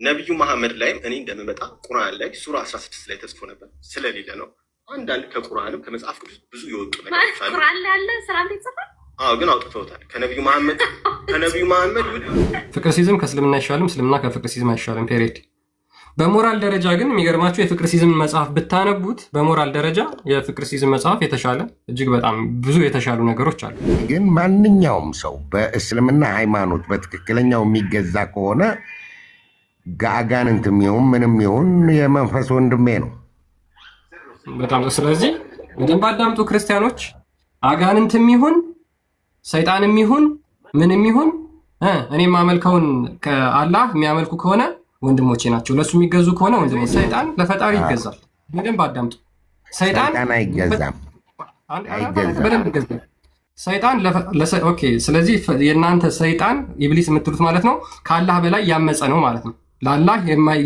ነቢዩ መሐመድ ላይም እኔ እንደምመጣ ቁርአን ላይ ሱራ 16 ላይ ተጽፎ ነበር። ስለሌለ ነው። አንዳንድ ከቁርአንም ከመጽሐፍ ቅዱስ ብዙ የወጡ ነገሮች አሉ። ቁርአን ላይ ያለ ስራ ይጽፋል። አዎ፣ ግን አውጥተውታል። ከነቢዩ መሐመድ ፍቅር ሲዝም ከእስልምና አይሻልም፣ እስልምና ከፍቅር ሲዝም አይሻልም። ፔሬድ። በሞራል ደረጃ ግን የሚገርማችሁ የፍቅር ሲዝም መጽሐፍ ብታነቡት በሞራል ደረጃ የፍቅር ሲዝም መጽሐፍ የተሻለ እጅግ በጣም ብዙ የተሻሉ ነገሮች አሉ። ግን ማንኛውም ሰው በእስልምና ሃይማኖት በትክክለኛው የሚገዛ ከሆነ ጋጋንንትም ይሁን ምንም ይሁን የመንፈስ ወንድሜ ነው። በጣም ስለዚህ በደንብ አዳምጡ ክርስቲያኖች። አጋንንትም ይሁን ሰይጣንም ይሁን ምንም ይሁን እኔ የማመልከውን ከአላህ የሚያመልኩ ከሆነ ወንድሞቼ ናቸው። ለሱ የሚገዙ ከሆነ ወንድሞቼ። ሰይጣን ለፈጣሪ ይገዛል። በደንብ አዳምጡ። ሰይጣን አይገዛም። በደንብ ይገዛል። ሰይጣን ኦኬ። ስለዚህ የእናንተ ሰይጣን ኢብሊስ የምትሉት ማለት ነው ከአላህ በላይ ያመፀ ነው ማለት ነው። ለአላህ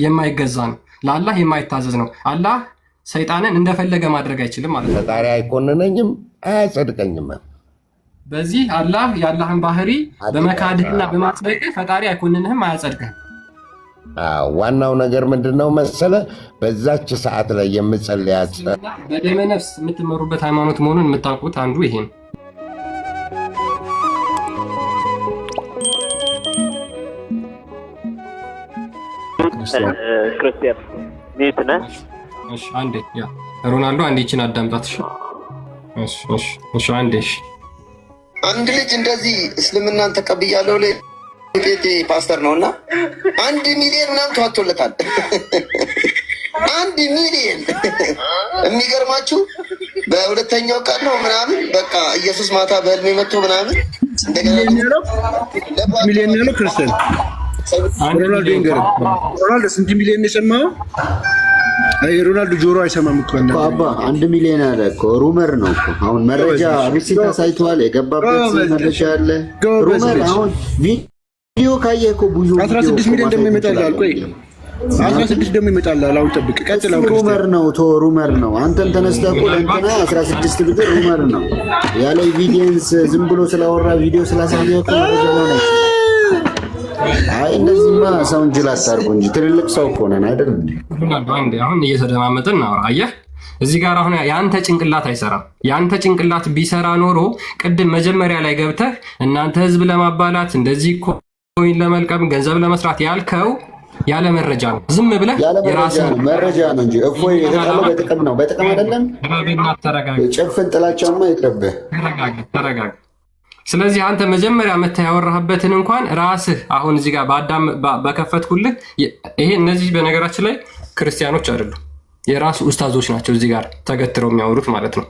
የማይገዛ ነው። ለአላህ የማይታዘዝ ነው። አላህ ሰይጣንን እንደፈለገ ማድረግ አይችልም ማለት ነው። ፈጣሪ አይኮንነኝም፣ አያጸድቀኝም። በዚህ አላህ የአላህን ባህሪ በመካድህና በማጽደቅህ ፈጣሪ አይኮንንህም፣ አያጸድቅህም። ዋናው ነገር ምንድነው መሰለ? በዛች ሰዓት ላይ የምጸልያት በደመ ነፍስ የምትመሩበት ሃይማኖት መሆኑን የምታውቁት አንዱ ይሄ ነው። ክርስቲያን ኔት ነህ? እሺ አንዴ ያ ሮናልዶ አንዴ ይችን አዳምጣት። እሺ አንዴ አንድ ልጅ እንደዚህ እስልምናን ተቀብያለሁ ላይ ጴንጤ ፓስተር ነውና 1 ሚሊዮን ምናምን ተዋጥቶለታል። 1 ሚሊዮን የሚገርማችሁ በሁለተኛው ቀን ነው ምናምን በቃ ኢየሱስ ማታ በህልሜ መጥቶ ምናምን እንደገና ሚሊዮን ነው ክርስቲያን ሮናልዶ ይንገር። ሮናልዶ ስንት ሚሊዮን የሰማው? ሮናልዶ ጆሮ አይሰማም እኮ አባ 1 ሚሊዮን አለ እኮ ሩመር ነው እኮ። አሁን መረጃ ሪሲት አሳይቷል። የገባበት መረጃ አለ ሩመር። አሁን ቪዲዮ ካየህ እኮ ብዙ 16 ሚሊዮን ደግሞ ይመጣልሃል። ቆይ 16 ደግሞ ይመጣልሃል። አሁን ጠብቅ፣ ቀጥል። ሩመር ነው ሩመር ነው። አንተም ተነስተህ እኮ ለእንትና 16 ቢሆን ሩመር ነው ያለ ኤቪደንስ ዝም ብሎ ስላወራ ቪዲዮ ስላሳየህ እኮ መረጃ ነው። አይ እንደዚህማ ሰውን ጅል አታርጉ እንጂ ትልልቅ ሰው እኮ ነን አይደል እንዴ? አሁን እየተደማመጥን ነው። አየህ እዚህ ጋር አሁን ያንተ ጭንቅላት አይሰራም። ያንተ ጭንቅላት ቢሰራ ኖሮ ቅድም መጀመሪያ ላይ ገብተህ እናንተ ህዝብ ለማባላት እንደዚህ ኮይን ለመልቀም ገንዘብ ለመስራት ያልከው ያለ መረጃ ነው። ዝም ብለህ የራስህ መረጃ ነው እንጂ እፎይ የተጣለው በጥቅም ነው። በጥቅም አይደለም። ጭፍን ጥላቻማ ይቅርብህ። ተረጋጋ። ስለዚህ አንተ መጀመሪያ መተህ ያወራህበትን እንኳን ራስህ አሁን እዚህ ጋር በከፈትኩልህ ይሄ እነዚህ በነገራችን ላይ ክርስቲያኖች አይደሉም፣ የራሱ ኡስታዞች ናቸው እዚህ ጋር ተገትረው የሚያወሩት ማለት ነው።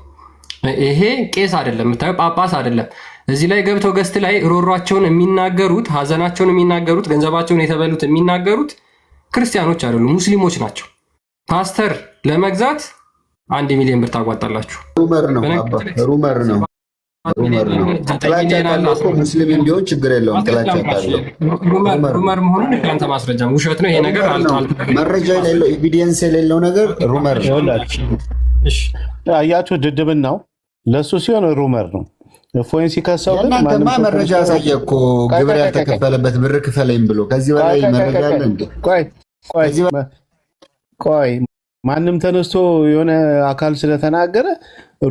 ይሄ ቄስ አይደለም፣ የምታየው ጳጳስ አይደለም። እዚህ ላይ ገብተው ገስት ላይ ሮሯቸውን የሚናገሩት ሀዘናቸውን የሚናገሩት ገንዘባቸውን የተበሉት የሚናገሩት ክርስቲያኖች አይደሉም፣ ሙስሊሞች ናቸው። ፓስተር ለመግዛት 1 ሚሊዮን ብር ታጓጣላችሁ። ሩመር ነው ሩመር ነው። ጥላቻ ካለው እኮ ሙስሊም ቢሆን ችግር የለውም። ጥላቻ ካለው ሩመር መሆኑን ከአንተ ማስረጃ ውሸት ነው። ይሄ ነገር መረጃ የሌለው ኤቪደንስ የሌለው ነገር ሩመር ነው። አያችሁ ድድብን ነው ለሱ ሲሆን ሩመር ነው። ፎይን ሲከሰው ግን እናንተማ መረጃ አሳየ እኮ ግብር ያልተከፈለበት ብር ክፈለኝ ብሎ ከዚህ በላይ መረጃ አለ እንዴ? ቆይ ማንም ተነስቶ የሆነ አካል ስለተናገረ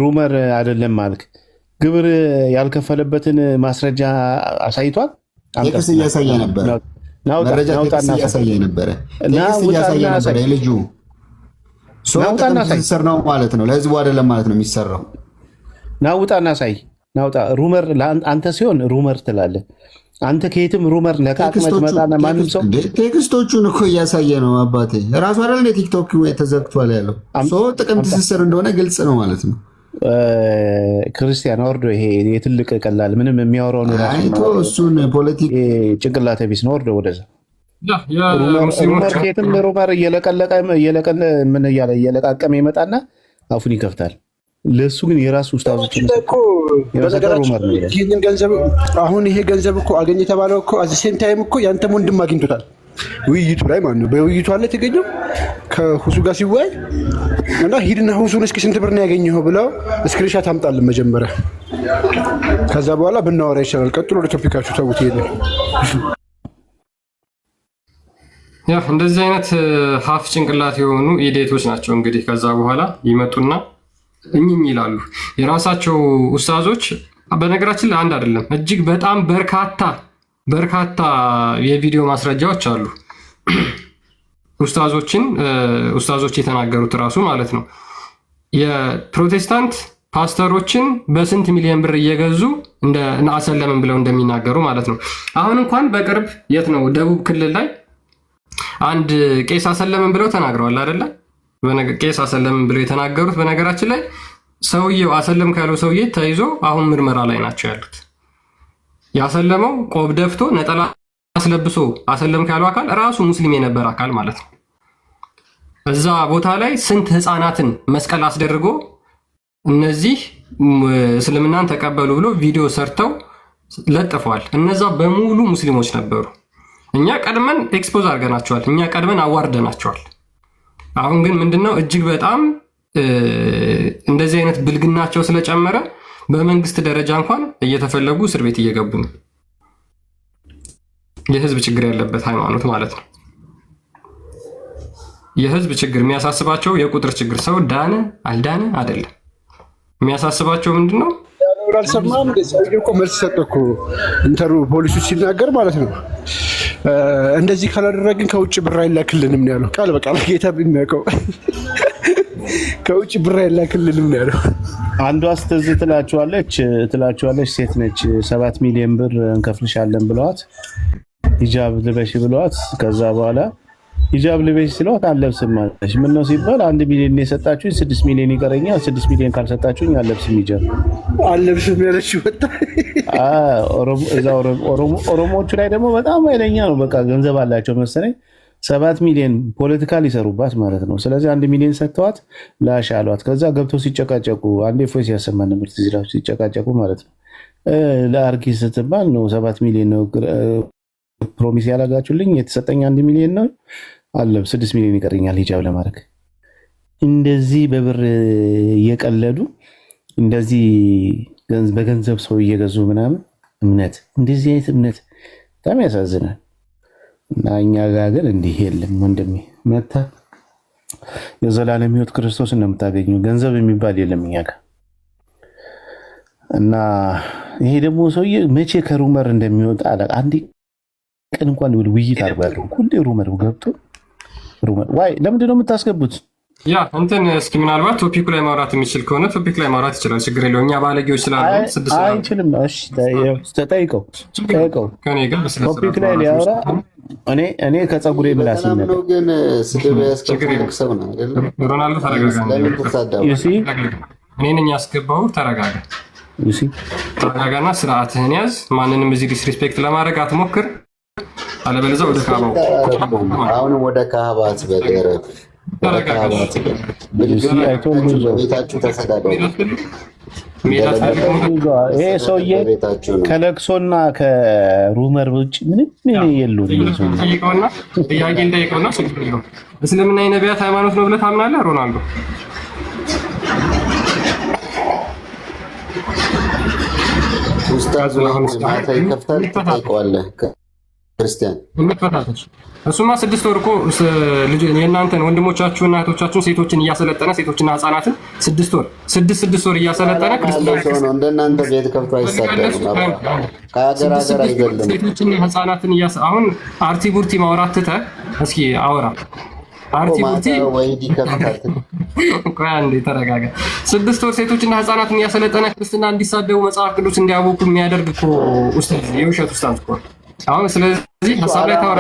ሩመር አይደለም ማለት ግብር ያልከፈለበትን ማስረጃ አሳይቷል። ቴክስት እያሳየ ነበር። መረጃ ቴክስት እያሳየ ነበር። ቴክስት እያሳየ ነበር። የልጁ ሶታና ሳይሰር ነው ማለት ነው። ለህዝቡ አይደለም ማለት ነው የሚሰራው። ናውጣና ሳይ ናውጣ ሩመር አንተ ሲሆን ሩመር ትላለህ። አንተ ከየትም ሩመር ለካቅመት መጣና ማንም ሰው ቴክስቶቹን እኮ እያሳየ ነው። አባቴ ራሱ አይደል ቲክቶክ ወይ ተዘግቷል ያለው ሶ ጥቅም ትስስር እንደሆነ ግልጽ ነው ማለት ነው። ክርስቲያን ወርዶ ይሄ የትልቅ ቀላል ምንም የሚያወራው ነው አይቶ እሱን ፖለቲክ ጭንቅላቴ ቢስ ነው ወርዶ ወደዛ ሩመር ከየትም ሩመር እየለቃቀመ ይመጣና አፉን ይከፍታል። ለሱ ግን የራሱ ኡስታዞች እኮ ይሄን ገንዘብ አሁን ይሄ ገንዘብ እኮ አገኘ የተባለው እኮ አዚ ሴም ታይም እኮ ያንተም ወንድም አግኝቶታል። ውይይቱ ላይ ማለት ነው። በውይይቱ አለ የተገኘው ከሁሱ ጋር ሲወያይ እና ሂድና ሁሱን እስኪ ስንት ብር ነው ያገኘው ብለው ስክሪንሻት አምጣልን መጀመሪያ። ከዛ በኋላ ብናወራ ይችላል። ቀጥሎ ወደ ቶፒካችሁ ተውት። ይሄን ያ እንደዚህ አይነት ሀፍ ጭንቅላት የሆኑ ኢዴቶች ናቸው እንግዲህ ከዛ በኋላ ይመጡና እኝኝ ይላሉ። የራሳቸው ኡስታዞች በነገራችን ላይ አንድ አይደለም እጅግ በጣም በርካታ የቪዲዮ ማስረጃዎች አሉ። ኡስታዞች የተናገሩት ራሱ ማለት ነው። የፕሮቴስታንት ፓስተሮችን በስንት ሚሊዮን ብር እየገዙ አሰለምን ብለው እንደሚናገሩ ማለት ነው። አሁን እንኳን በቅርብ የት ነው ደቡብ ክልል ላይ አንድ ቄስ አሰለምን ብለው ተናግረዋል አይደለ? ቄስ አሰለምን ብለው የተናገሩት በነገራችን ላይ ሰውየው አሰለም ካለው ሰውዬ ተይዞ አሁን ምርመራ ላይ ናቸው ያሉት። ያሰለመው ቆብ ደፍቶ ነጠላ አስለብሶ አሰለም ካለው አካል ራሱ ሙስሊም የነበረ አካል ማለት ነው። እዛ ቦታ ላይ ስንት ህፃናትን መስቀል አስደርጎ እነዚህ እስልምናን ተቀበሉ ብሎ ቪዲዮ ሰርተው ለጥፈዋል። እነዛ በሙሉ ሙስሊሞች ነበሩ። እኛ ቀድመን ኤክስፖዝ አድርገናቸዋል። እኛ ቀድመን አዋርደናቸዋል። አሁን ግን ምንድነው እጅግ በጣም እንደዚህ አይነት ብልግናቸው ስለጨመረ በመንግስት ደረጃ እንኳን እየተፈለጉ እስር ቤት እየገቡ ነው። የህዝብ ችግር ያለበት ሃይማኖት ማለት ነው። የህዝብ ችግር የሚያሳስባቸው የቁጥር ችግር ሰው ዳነ አልዳነ አይደለም። የሚያሳስባቸው ምንድነው? አልሰማም። ሰውዬው እኮ መልስ ሰጠ እኮ ኢንተሩ ፖሊሱ ሲናገር ማለት ነው። እንደዚህ ካላደረግን ከውጭ ብር አይላክልንም ነው ያለው። ቃል በቃል ጌታ ቢሚያውቀው ከውጭ ብር አይላክልንም ነው ያለው። አንዷ ስትዝ ትላቸዋለች ሴት ነች 7 ሚሊዮን ብር እንከፍልሻለን ብለዋት ሂጃብ ልበሽ ብለዋት ከዛ በኋላ ሂጃብ ልበሽ ሲሏት አለብስም ማለች። ምን ነው ሲባል 1 ሚሊዮን የሰጣችሁኝ 6 ሚሊዮን ይቀረኛል፣ 6 ሚሊዮን ካልሰጣችሁኝ አለብስም ሂጃብ አለብስም ያለች ወጣ። ኦሮሞዎቹ ላይ ደግሞ በጣም ኃይለኛ ነው። በቃ ገንዘብ አላቸው መሰለኝ 7 ሚሊዮን ፖለቲካል ይሰሩባት ማለት ነው። ስለዚህ 1 ሚሊዮን ሰጥተዋት ላሽ አሏት። ከዛ ገብተው ሲጨቃጨቁ አንዴ ፎይስ ያሰማን ነበር ትዝራችሁ ሲጨቃጨቁ ማለት ነው። ለአርጊ ስትባል ነው 7 ሚሊዮን ነው ፕሮሚስ ያላጋችሁልኝ የተሰጠኝ 1 ሚሊዮን ነው አለም 6 ሚሊዮን ይቀርኛል ሂጃብ ለማድረግ። እንደዚህ በብር እየቀለዱ እንደዚህ በገንዘብ ሰው እየገዙ ምናምን እምነት እንደዚህ አይነት እምነት በጣም ያሳዝናል። እና እኛ ጋር ግን እንዲህ የለም ወንድሜ። መታ የዘላለም ሕይወት ክርስቶስን ነው የምታገኘው። ገንዘብ የሚባል የለም እኛ ጋር። እና ይሄ ደግሞ ሰውዬ መቼ ከሩመር እንደሚወጣ አንዴ ቀን እንኳን ውይይት አድርጋለሁ። ሁሌ ሩመር ገብቶ ሩመር ዋይ ለምንድን ነው የምታስገቡት? ያ እንትን እስኪ ምናልባት ቶፒኩ ላይ ማውራት የሚችል ከሆነ ቶፒክ ላይ ማውራት ይችላል። ችግር የለውም። እኛ ባለጌዎች ስላለን አይችልም። እሺ ተጠይቀው ከኔ ጋር ቶፒክ ላይ ሊያወራ እኔ ከፀጉሬ ምላስ ነው። ግን ስድብ ያስከፍል ሰው ነው አይደለም። ሮናልዶ ተረጋጋ። እኔ ነኝ ያስገባው። ተረጋጋ። ተረጋጋና ስርዓትህን ያዝ። ማንንም እዚህ ዲስሪስፔክት ለማድረግ አትሞክር። አለበለዚያ ወደ ካባው አሁን ወደ ካባት በደረብ ቤታችሁ ተሰዳደሩ። ይሄ ሰውዬ ከለቅሶና ከሩመር ውጭ ምንም የለውም። ጥያቄ እንጠይቀውና እስልምና የነቢያት ሃይማኖት ነው ብለህ ታምናለህ ሮናልዶ? ኡስታዝ ማታ ይከፍታል ትጠይቀዋለህ። ክርስቲያን እሱማ 6 ወር እኮ የእናንተን ወንድሞቻችሁና እህቶቻችሁን ሴቶችን እያሰለጠነ ሴቶችና ህፃናትን 6 ወር እያሰለጠነ ክርስቲያን እንደናንተ ቤት ከፍቶ አይሳደርም። ከሀገር አይደለም። ሴቶችና ህፃናትን አሁን አርቲ ቡርቲ ማውራት ትተህ እስኪ አውራ። አርቲ ቡርቲ ወይዲ ከፍታል። ቆይ አንዴ ተረጋጋ። 6 ወር ሴቶችና ህፃናትን እያሰለጠነ ክርስትና እንዲሳደቡ መጽሐፍ ቅዱስ እንዲያውቁ የሚያደርግ እኮ ኡስታዝ የውሸት ኡስታዝ እኮ አሁን። ስለዚህ ሀሳብ ላይ ታወራ።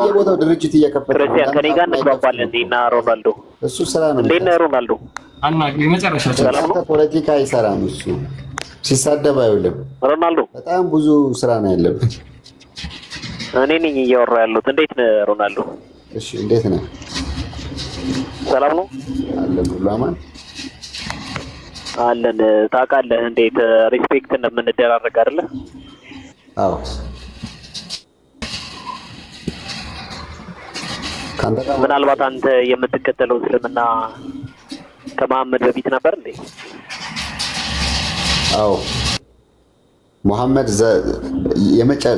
የቦታው ድርጅት እየከፈተ ክርስቲያን ከኔ ጋር እንግባባለን እንዴና ሮናልዶ እሱ ስራ ነው። እንዴና ሮናልዶ የመጨረሻ ፖለቲካ አይሰራም። እሱ ሲሳደብ አይውልም። ሮናልዶ በጣም ብዙ ስራ ነው ያለበት። እኔ ነኝ እያወራሁ ያለሁት። እንዴት ነህ ሮናልዶ? እሺ እንዴት ነህ? ሰላም ነው አለን። ሁሉ አማን አለን። ታውቃለህ እንዴት ሪስፔክት እንደምንደራረግ አይደለ? አዎ ምናልባት አንተ የምትከተለው እስልምና ከመሐመድ በፊት ነበር እንዴ? አዎ መሐመድ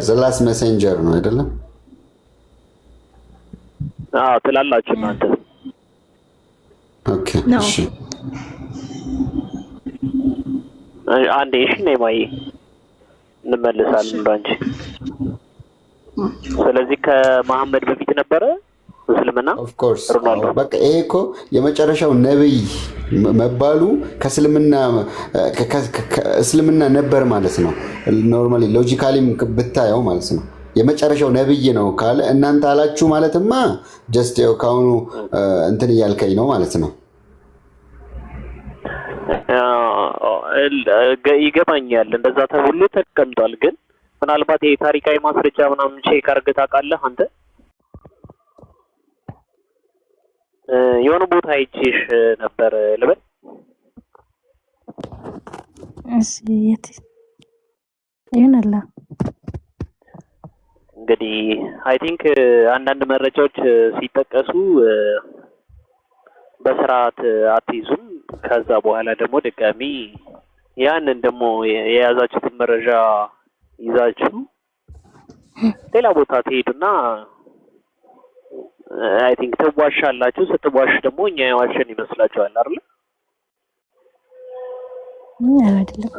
ዘላስ ሜሴንጀር ነው አይደለም? ትላላችሁ እናንተ። ኦኬ እሺ አንዴ እሺ ነይ ማይ እንመልሳለን ወንጂ። ስለዚህ ከመሐመድ በፊት ነበረ እስልምና ኦፍ ኮርስ በቃ ይሄ እኮ የመጨረሻው ነብይ መባሉ እስልምና ነበር ማለት ነው። ኖርማሊ ሎጂካሊም ብታየው ማለት ነው የመጨረሻው ነብይ ነው ካለ እናንተ አላችሁ ማለትማ ጀስት ያው ካሁኑ እንትን እያልከኝ ነው ማለት ነው። ይገባኛል እንደዛ ተብሎ ተቀምጧል። ግን ምናልባት የታሪካዊ ማስረጃ ምናምን ቼክ አድርገህ ታውቃለህ አንተ? የሆነ ቦታ አይቼሽ ነበር ልበል። እሺ የት ይሆናል? እንግዲህ አይ ቲንክ አንዳንድ መረጃዎች ሲጠቀሱ በስርዓት አትይዙም። ከዛ በኋላ ደግሞ ድጋሚ ያንን ደግሞ የያዛችሁትን መረጃ ይዛችሁ ሌላ ቦታ ትሄዱና አይ ቲንክ ትዋሻላችሁ። ስትዋሽ ደግሞ እኛ የዋሸን ይመስላችኋል አይደል? አይደለም።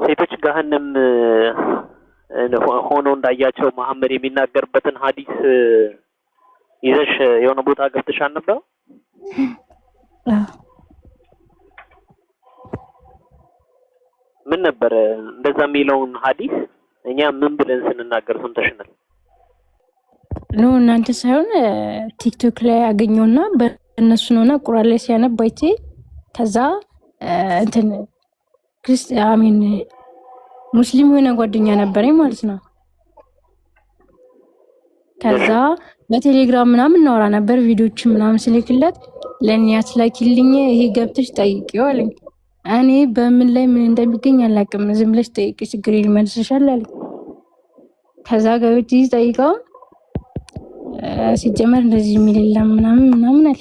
ሴቶች ገሃነም ሆኖ እንዳያቸው መሐመድ የሚናገርበትን ሐዲስ ይዘሽ የሆነ ቦታ ገብተሽ ነበር? ምን ነበር እንደዛ የሚለውን ሐዲስ እኛ ምን ብለን ስንናገር ሰምተሽናል? ነው እናንተ ሳይሆን ቲክቶክ ላይ አገኘውና በእነሱ ነውና ቁርአን ላይ ሲያነብ አይቼ ከዛ እንትን ክርስቲያኑን ሙስሊም የሆነ ጓደኛ ነበረኝ ማለት ነው። ከዛ በቴሌግራም ምናምን እናወራ ነበር፣ ቪዲዮዎች ምናምን ስልክለት ለኔ አትላኪልኝ ይሄ ገብተሽ ጠይቂው አለኝ። እኔ በምን ላይ ምን እንደሚገኝ አላውቅም፣ ዝም ብለሽ ጠይቂ ችግር ይልመልስሻል አለኝ። ከዛ ገብቼ ጠይቀው ሲጀመር እንደዚህ የሚል የለም ምናምን አለኝ።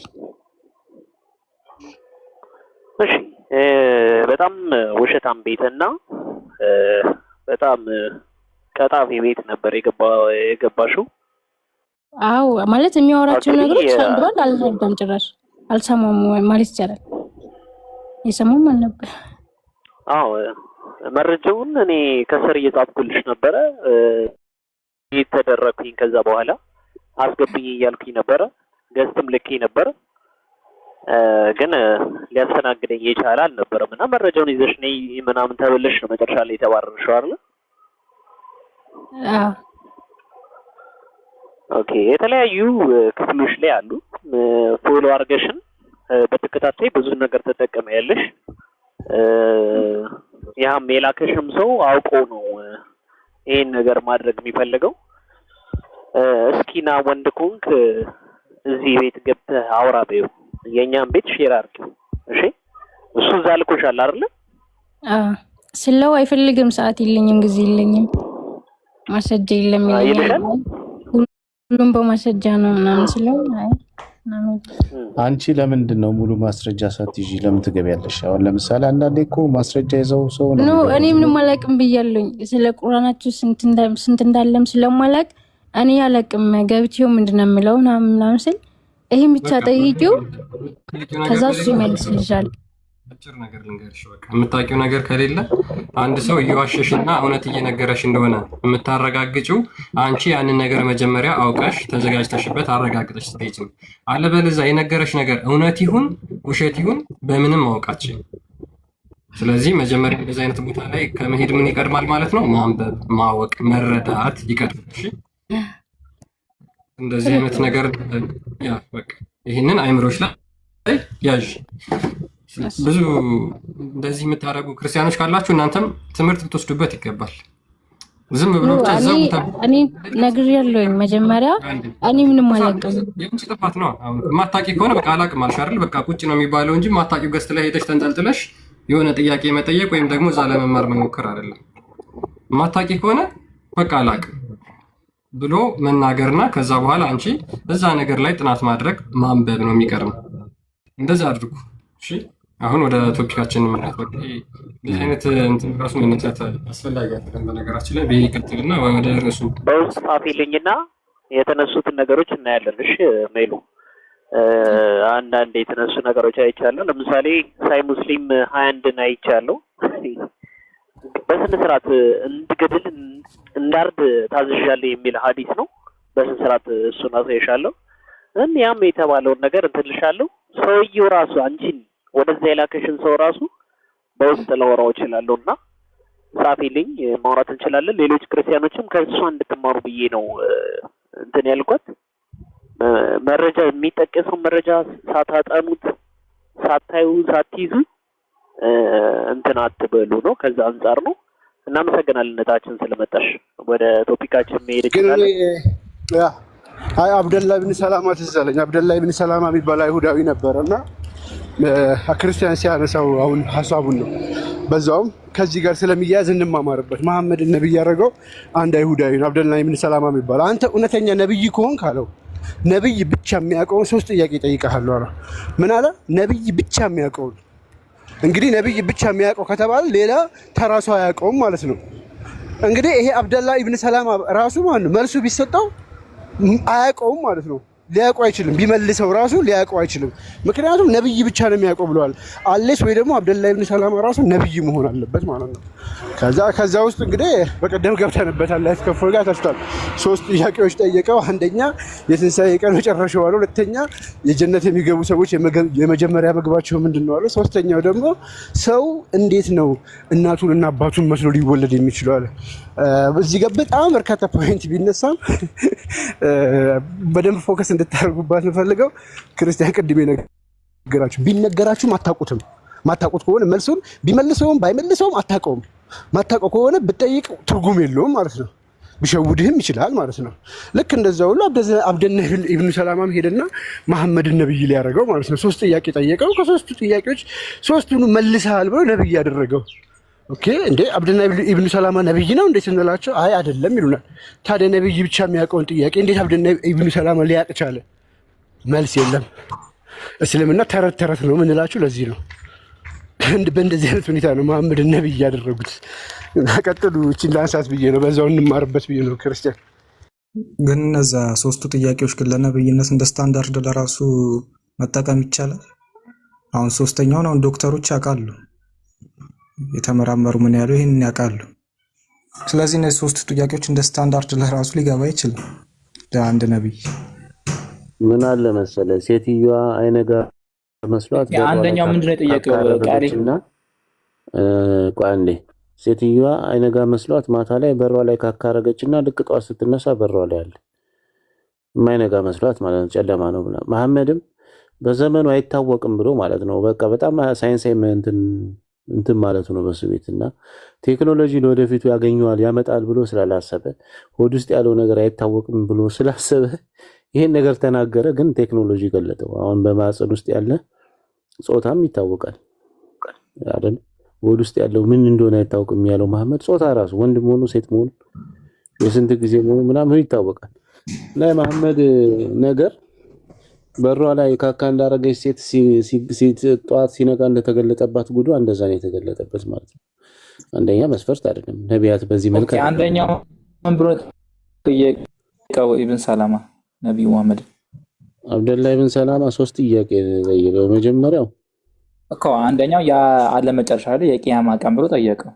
እሺ በጣም ውሸታም ቤትና በጣም ቀጣፊ ቤት ነበር የገባሽው። አዎ ማለት የሚያወራቸው ነገሮች አንድ ባንድ አልረዳም፣ ጭራሽ አልሰማም ማለት ይቻላል። የሰማም አልነበር። አዎ መረጃውን እኔ ከስር እየጻፍኩልሽ ነበረ የተደረኩኝ። ከዛ በኋላ አስገብኝ እያልኩኝ ነበረ፣ ገዝትም ልኬ ነበር። ግን ሊያስተናግደኝ የቻለ አልነበረም እና መረጃውን ይዘሽ ነይ ምናምን ተብለሽ ነው መጨረሻ ላይ የተባረርሽው አይደል? አዎ ኦኬ። የተለያዩ ክፍሎች ላይ አሉ። ፎሎ አድርገሽን በተከታታይ ብዙ ነገር ተጠቀሚያለሽ። ያም የላከሽም ሰው አውቆ ነው ይሄን ነገር ማድረግ የሚፈልገው። እስኪና ወንድ ኮንክ እዚህ ቤት ገብተህ አውራ በይው፣ የኛን ቤት ሼር አድርጊው። እሺ እሱ እዛ ልኮሻል አይደል? ስለው አይፈልግም፣ ሰዓት የለኝም፣ ጊዜ የለኝም፣ ማስረጃ የለም ይለኛል። ሁሉም በማስረጃ ነው ምናምን ስለው አይ አንቺ ለምንድን ነው ሙሉ ማስረጃ ሳትይዢ ለምን ትገቢያለሽ? አሁን ለምሳሌ አንዳንዴ እኮ ማስረጃ ይዘው ሰው ነው እኔ ምንም አላውቅም ብያለሁኝ። ስለ ቁርአናችሁ ስንት እንዳለም ስለማላውቅ እኔ አላውቅም። ገብቼው ምንድን ነው የምለው ምናምን ስል ይሄን ብቻ ጠይቂው ከዛ እሱ ይመልስልሻል። አጭር ነገር ልንገርሽ፣ በቃ የምታውቂው ነገር ከሌለ አንድ ሰው እየዋሸሽና እውነት እየነገረሽ እንደሆነ የምታረጋግጪው አንቺ ያንን ነገር መጀመሪያ አውቀሽ ተዘጋጅተሽበት አረጋግጠሽ ስትሄጂ ነው። አለበለዚያ የነገረሽ ነገር እውነት ይሁን ውሸት ይሁን በምንም ማወቃችን። ስለዚህ መጀመሪያ እንደዚህ አይነት ቦታ ላይ ከመሄድ ምን ይቀድማል ማለት ነው? ማንበብ፣ ማወቅ፣ መረዳት ይቀድማል። እሺ እንደዚህ አይነት ነገር ያ በቃ ይሄንን አይምሮሽ ላይ ያዥ። ብዙ እንደዚህ የምታደርጉ ክርስቲያኖች ካላችሁ እናንተም ትምህርት ልትወስዱበት ይገባል። ዝም ብሎ ብቻ እዛው እኔ ነግሬያለሁኝ መጀመሪያ እኔ ምንም አላውቅም። የምንጭ ጥፋት ነው። አሁን ማታቂ ከሆነ በቃ አላውቅም አልሽ አይደል? በቃ ቁጭ ነው የሚባለው እንጂ ማታቂው ገስት ላይ ሄደሽ ተንጠልጥለሽ የሆነ ጥያቄ መጠየቅ ወይም ደግሞ እዛ ለመማር መሞከር አይደለም። ማታቂ ከሆነ በቃ አላውቅም ብሎ መናገርና ከዛ በኋላ አንቺ እዛ ነገር ላይ ጥናት ማድረግ ማንበብ ነው የሚቀርም። እንደዛ አድርጉ። እሺ አሁን ወደ ቶፒካችን እንመጣ። ይህ አይነት እንትን ራሱ መነሳት አስፈላጊ አይደለም። በነገራችን ላይ በይቀጥልና ወደ ርዕሱ በውስጥ ጻፊልኝና የተነሱትን ነገሮች እናያለን። እሺ ሜሉ አንዳንድ የተነሱ ነገሮች አይቻለሁ። ለምሳሌ ሳይ ሙስሊም 21 አይቻለሁ። በስነ ስርዓት እንድገድል እንዳርድ ታዝዣለሁ የሚል ሀዲስ ነው። በስነ ስርዓት እሱን አሳይሻለሁ። ያም የተባለውን ነገር እንትልሻለሁ። ሰውየው ራሱ አንቺን ወደዛ የላከሽን ሰው ራሱ በውስጥ ላወራው እችላለሁ እና ጻፊልኝ፣ ማውራት እንችላለን። ሌሎች ክርስቲያኖችም ከእሷ እንድትማሩ ብዬ ነው እንትን ያልኳት። መረጃ የሚጠቀሰው መረጃ ሳታጠኑት ሳታዩ ሳትይዙ እንትን አትበሉ ነው። ከዛ አንጻር ነው። እናመሰግናለን እህታችን ስለመጣሽ። ወደ ቶፒካችን መሄድ ይችላል። አይ አብደላ ብን ሰላማ ትዝ አለኝ። አብደላ ብን ሰላማ የሚባል አይሁዳዊ ነበረና ክርስቲያን ሲያነሳው አሁን ሀሳቡን ነው። በዛውም ከዚህ ጋር ስለሚያያዝ እንማማርበት። መሐመድን ነብይ ያደረገው አንድ አይሁዳዊ ነው፣ አብደላ ብን ሰላማ የሚባል። አንተ እውነተኛ ነብይ ከሆንክ አለው ነብይ ብቻ የሚያውቀውን 3 ጥያቄ ጠይቀሃለሁ አለ። ምን አለ? ነብይ ብቻ የሚያውቀውን። እንግዲህ ነብይ ብቻ የሚያውቀው ከተባለ ሌላ ተራ ሰው አያውቀውም ማለት ነው። እንግዲህ ይሄ አብደላ ኢብን ሰላማ ራሱ ማለት ነው መልሱ ቢሰጠው አያውቀውም ማለት ነው። ሊያውቀው አይችልም። ቢመልሰው ራሱ ሊያውቀው አይችልም። ምክንያቱም ነብይ ብቻ ነው የሚያውቀው ብለዋል። አለስ ወይ ደግሞ አብደላ ኢብን ሰላማ ራሱ ነብይ መሆን አለበት ማለት ነው። ከዛ ውስጥ እንግዲህ በቀደም ገብተንበታል። ላይፍ ከፎል ጋር ታስቷል። 3 ጥያቄዎች ጠየቀው። አንደኛ የትንሣኤ ቀን መጨረሻው አለው። ሁለተኛ የጀነት የሚገቡ ሰዎች የመጀመሪያ ምግባቸው ምንድነው አለ። ሶስተኛው ደግሞ ሰው እንዴት ነው እናቱንና አባቱን መስሎ ሊወለድ የሚችለው አለ። እዚህ ጋር በጣም በርካታ ፖይንት ቢነሳም በደንብ ፎከስ እንድታደርጉባት እንፈልገው። ክርስቲያን ቅድሜ ነገራችሁ ቢነገራችሁም አታውቁትም። ማታውቁት ከሆነ መልሱን ቢመልሰውም ባይመልሰውም አታውቀውም። ማታውቀው ከሆነ ብትጠይቅ ትርጉም የለውም ማለት ነው። ቢሸውድህም ይችላል ማለት ነው። ልክ እንደዛ ሁሉ አብደላ ኢብኑ ሰላማም ሄደና መሐመድን ነብይ ሊያደርገው ማለት ነው። 3 ጥያቄ ጠየቀው። ከ3ቱ ጥያቄዎች 3ቱን መልሰሃል ብሎ ነብይ ያደረገው። ኦኬ እንዴ አብደላ ኢብኑ ሰላማ ነብይ ነው እንዴ ስንላቸው አይ አይደለም ይሉናል። ታዲያ ነብይ ብቻ የሚያውቀውን ጥያቄ እንዴት አብደላ ኢብኑ ሰላማ ሊያውቅ ቻለ? መልስ የለም። እስልምና ተረት ነው የምንላችሁ ለዚህ ነው። በእንደዚህ አይነት ሁኔታ ነው መሐመድን ነብይ ያደረጉት። ቀጥሉ። እቺን ላንሳት ብዬ ነው፣ በዛው እንማርበት ብዬ ነው። ክርስቲያን ግን እነዛ 3ቱ ጥያቄዎች ግን ለነብይነት እንደ ስታንዳርድ ለራሱ መጠቀም ይቻላል። አሁን 3ኛውን አሁን ዶክተሮች ያውቃሉ፣ የተመራመሩ ምን ያሉ ይሄንን ያውቃሉ። ስለዚህ እነዚህ 3ቱ ጥያቄዎች እንደ ስታንዳርድ ለራሱ ሊገባ ይችላል ለአንድ ነብይ። ምን አለ መሰለ ሴትዮዋ አይነጋ መስሏት አንደኛው ምንድነው የጠየቀው ቃሪና ቋንዴ ሴትዮዋ አይነጋ መስሏት ማታ ላይ በሯ ላይ ካካረገችና ልክ ጧት ስትነሳ በሯ ላይ አለ የማይነጋ መስሏት ማለት ነው። ጨለማ ነው ብላ መሐመድም በዘመኑ አይታወቅም ብሎ ማለት ነው። በቃ በጣም ሳይንሳዊ እንትን ማለት ነው በሱ ቤትና ቴክኖሎጂ ለወደፊቱ ያገኘዋል ያመጣል ብሎ ስላላሰበ ሆድ ውስጥ ያለው ነገር አይታወቅም ብሎ ስላሰበ ይሄን ነገር ተናገረ። ግን ቴክኖሎጂ ገለጠው። አሁን በማህፀን ውስጥ ያለ ጾታም ይታወቃል አይደል? ሆድ ውስጥ ያለው ምን እንደሆነ አይታወቅም ያለው መሐመድ ጾታ ራሱ ወንድ መሆኑ ሴት መሆኑ የስንት ጊዜ መሆኑ ምናምን ይታወቃል። ላይ መሐመድ ነገር በሯ ላይ ካካ እንዳረገች ሴት ጧት ሲነጋ እንደተገለጠባት ጉዱ እንደዛ ነው የተገለጠበት ማለት ነው። አንደኛ መስፈርት አይደለም ነቢያት በዚህ መልኩ አንደኛው ብሎ ጠየቀው ኢብን ሰላማ ነብዩ መሐመድ አብደላ ኢብን ሰላማ 3 ጥያቄ ጠየቀው። መጀመሪያው እኮ አንደኛው ያ አለ መጨረሻ ላይ የቂያማ ቀን ብሎ ጠየቀው።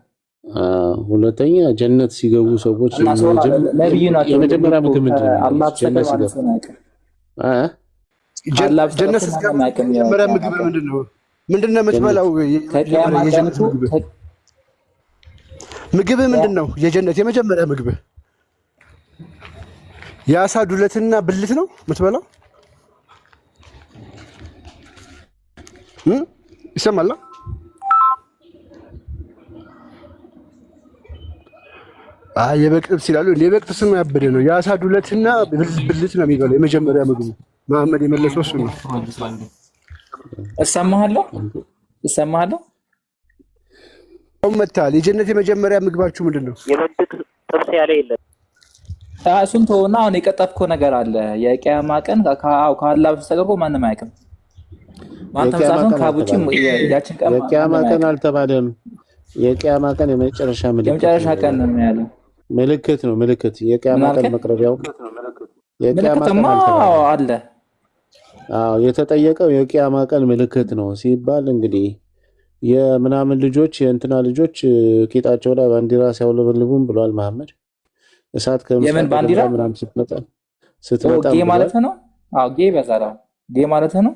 ሁለተኛ ጀነት ሲገቡ ሰዎች ነብዩ ናቸው። የመጀመሪያ ምግብ አላህ ጀነት ሲገቡ ጀነት ሲገቡ የመጀመሪያ ምግብ ምንድነው የምትበላው? የጀነት ምግብ ምንድነው? የጀነት የመጀመሪያ ምግብ የአሳ ዱለትና ብልት ነው የምትበላው። ይሰማል? የበግ ጥብስ ይላሉ። የበግ ጥብስ ያበደ ነው። የአሳ ዱለትና ብልት ነው የሚበላው የመጀመሪያ ምግቡ። መሐመድ የመለሰው እሱ ነው። እሰማሃለሁ። አሁን መታል። የጀነት የመጀመሪያ ምግባችሁ ምንድን ነው? የበግ ጥብስ ያለ የለም። እሱን ተውና አሁን የቀጠፍከው ነገር አለ። የቂያማ ቀን ከአላህ በስተቀር ማንም አያውቅም። ማንተም ሳይሆን ካቡጪ ያችን ቀን የቂያማ ቀን አልተባለም። የቂያማ ቀን የመጨረሻ ቀን ነው ያለው። ምልክት ነው። የቂያማ ቀን መቅረቢያው ምልክትማ አለ። አዎ የተጠየቀው የቂያማ ቀን ምልክት ነው ሲባል እንግዲህ የምናምን ልጆች የእንትና ልጆች ቂጣቸው ላይ ባንዲራ ሲያውለበልቡም ብሏል መሐመድ። እሳት የምን ባንዲራ ምናምን ስትመጣ ጌ ማለት ነው። አዎ ጌ በዛራ ጌ ማለት ነው።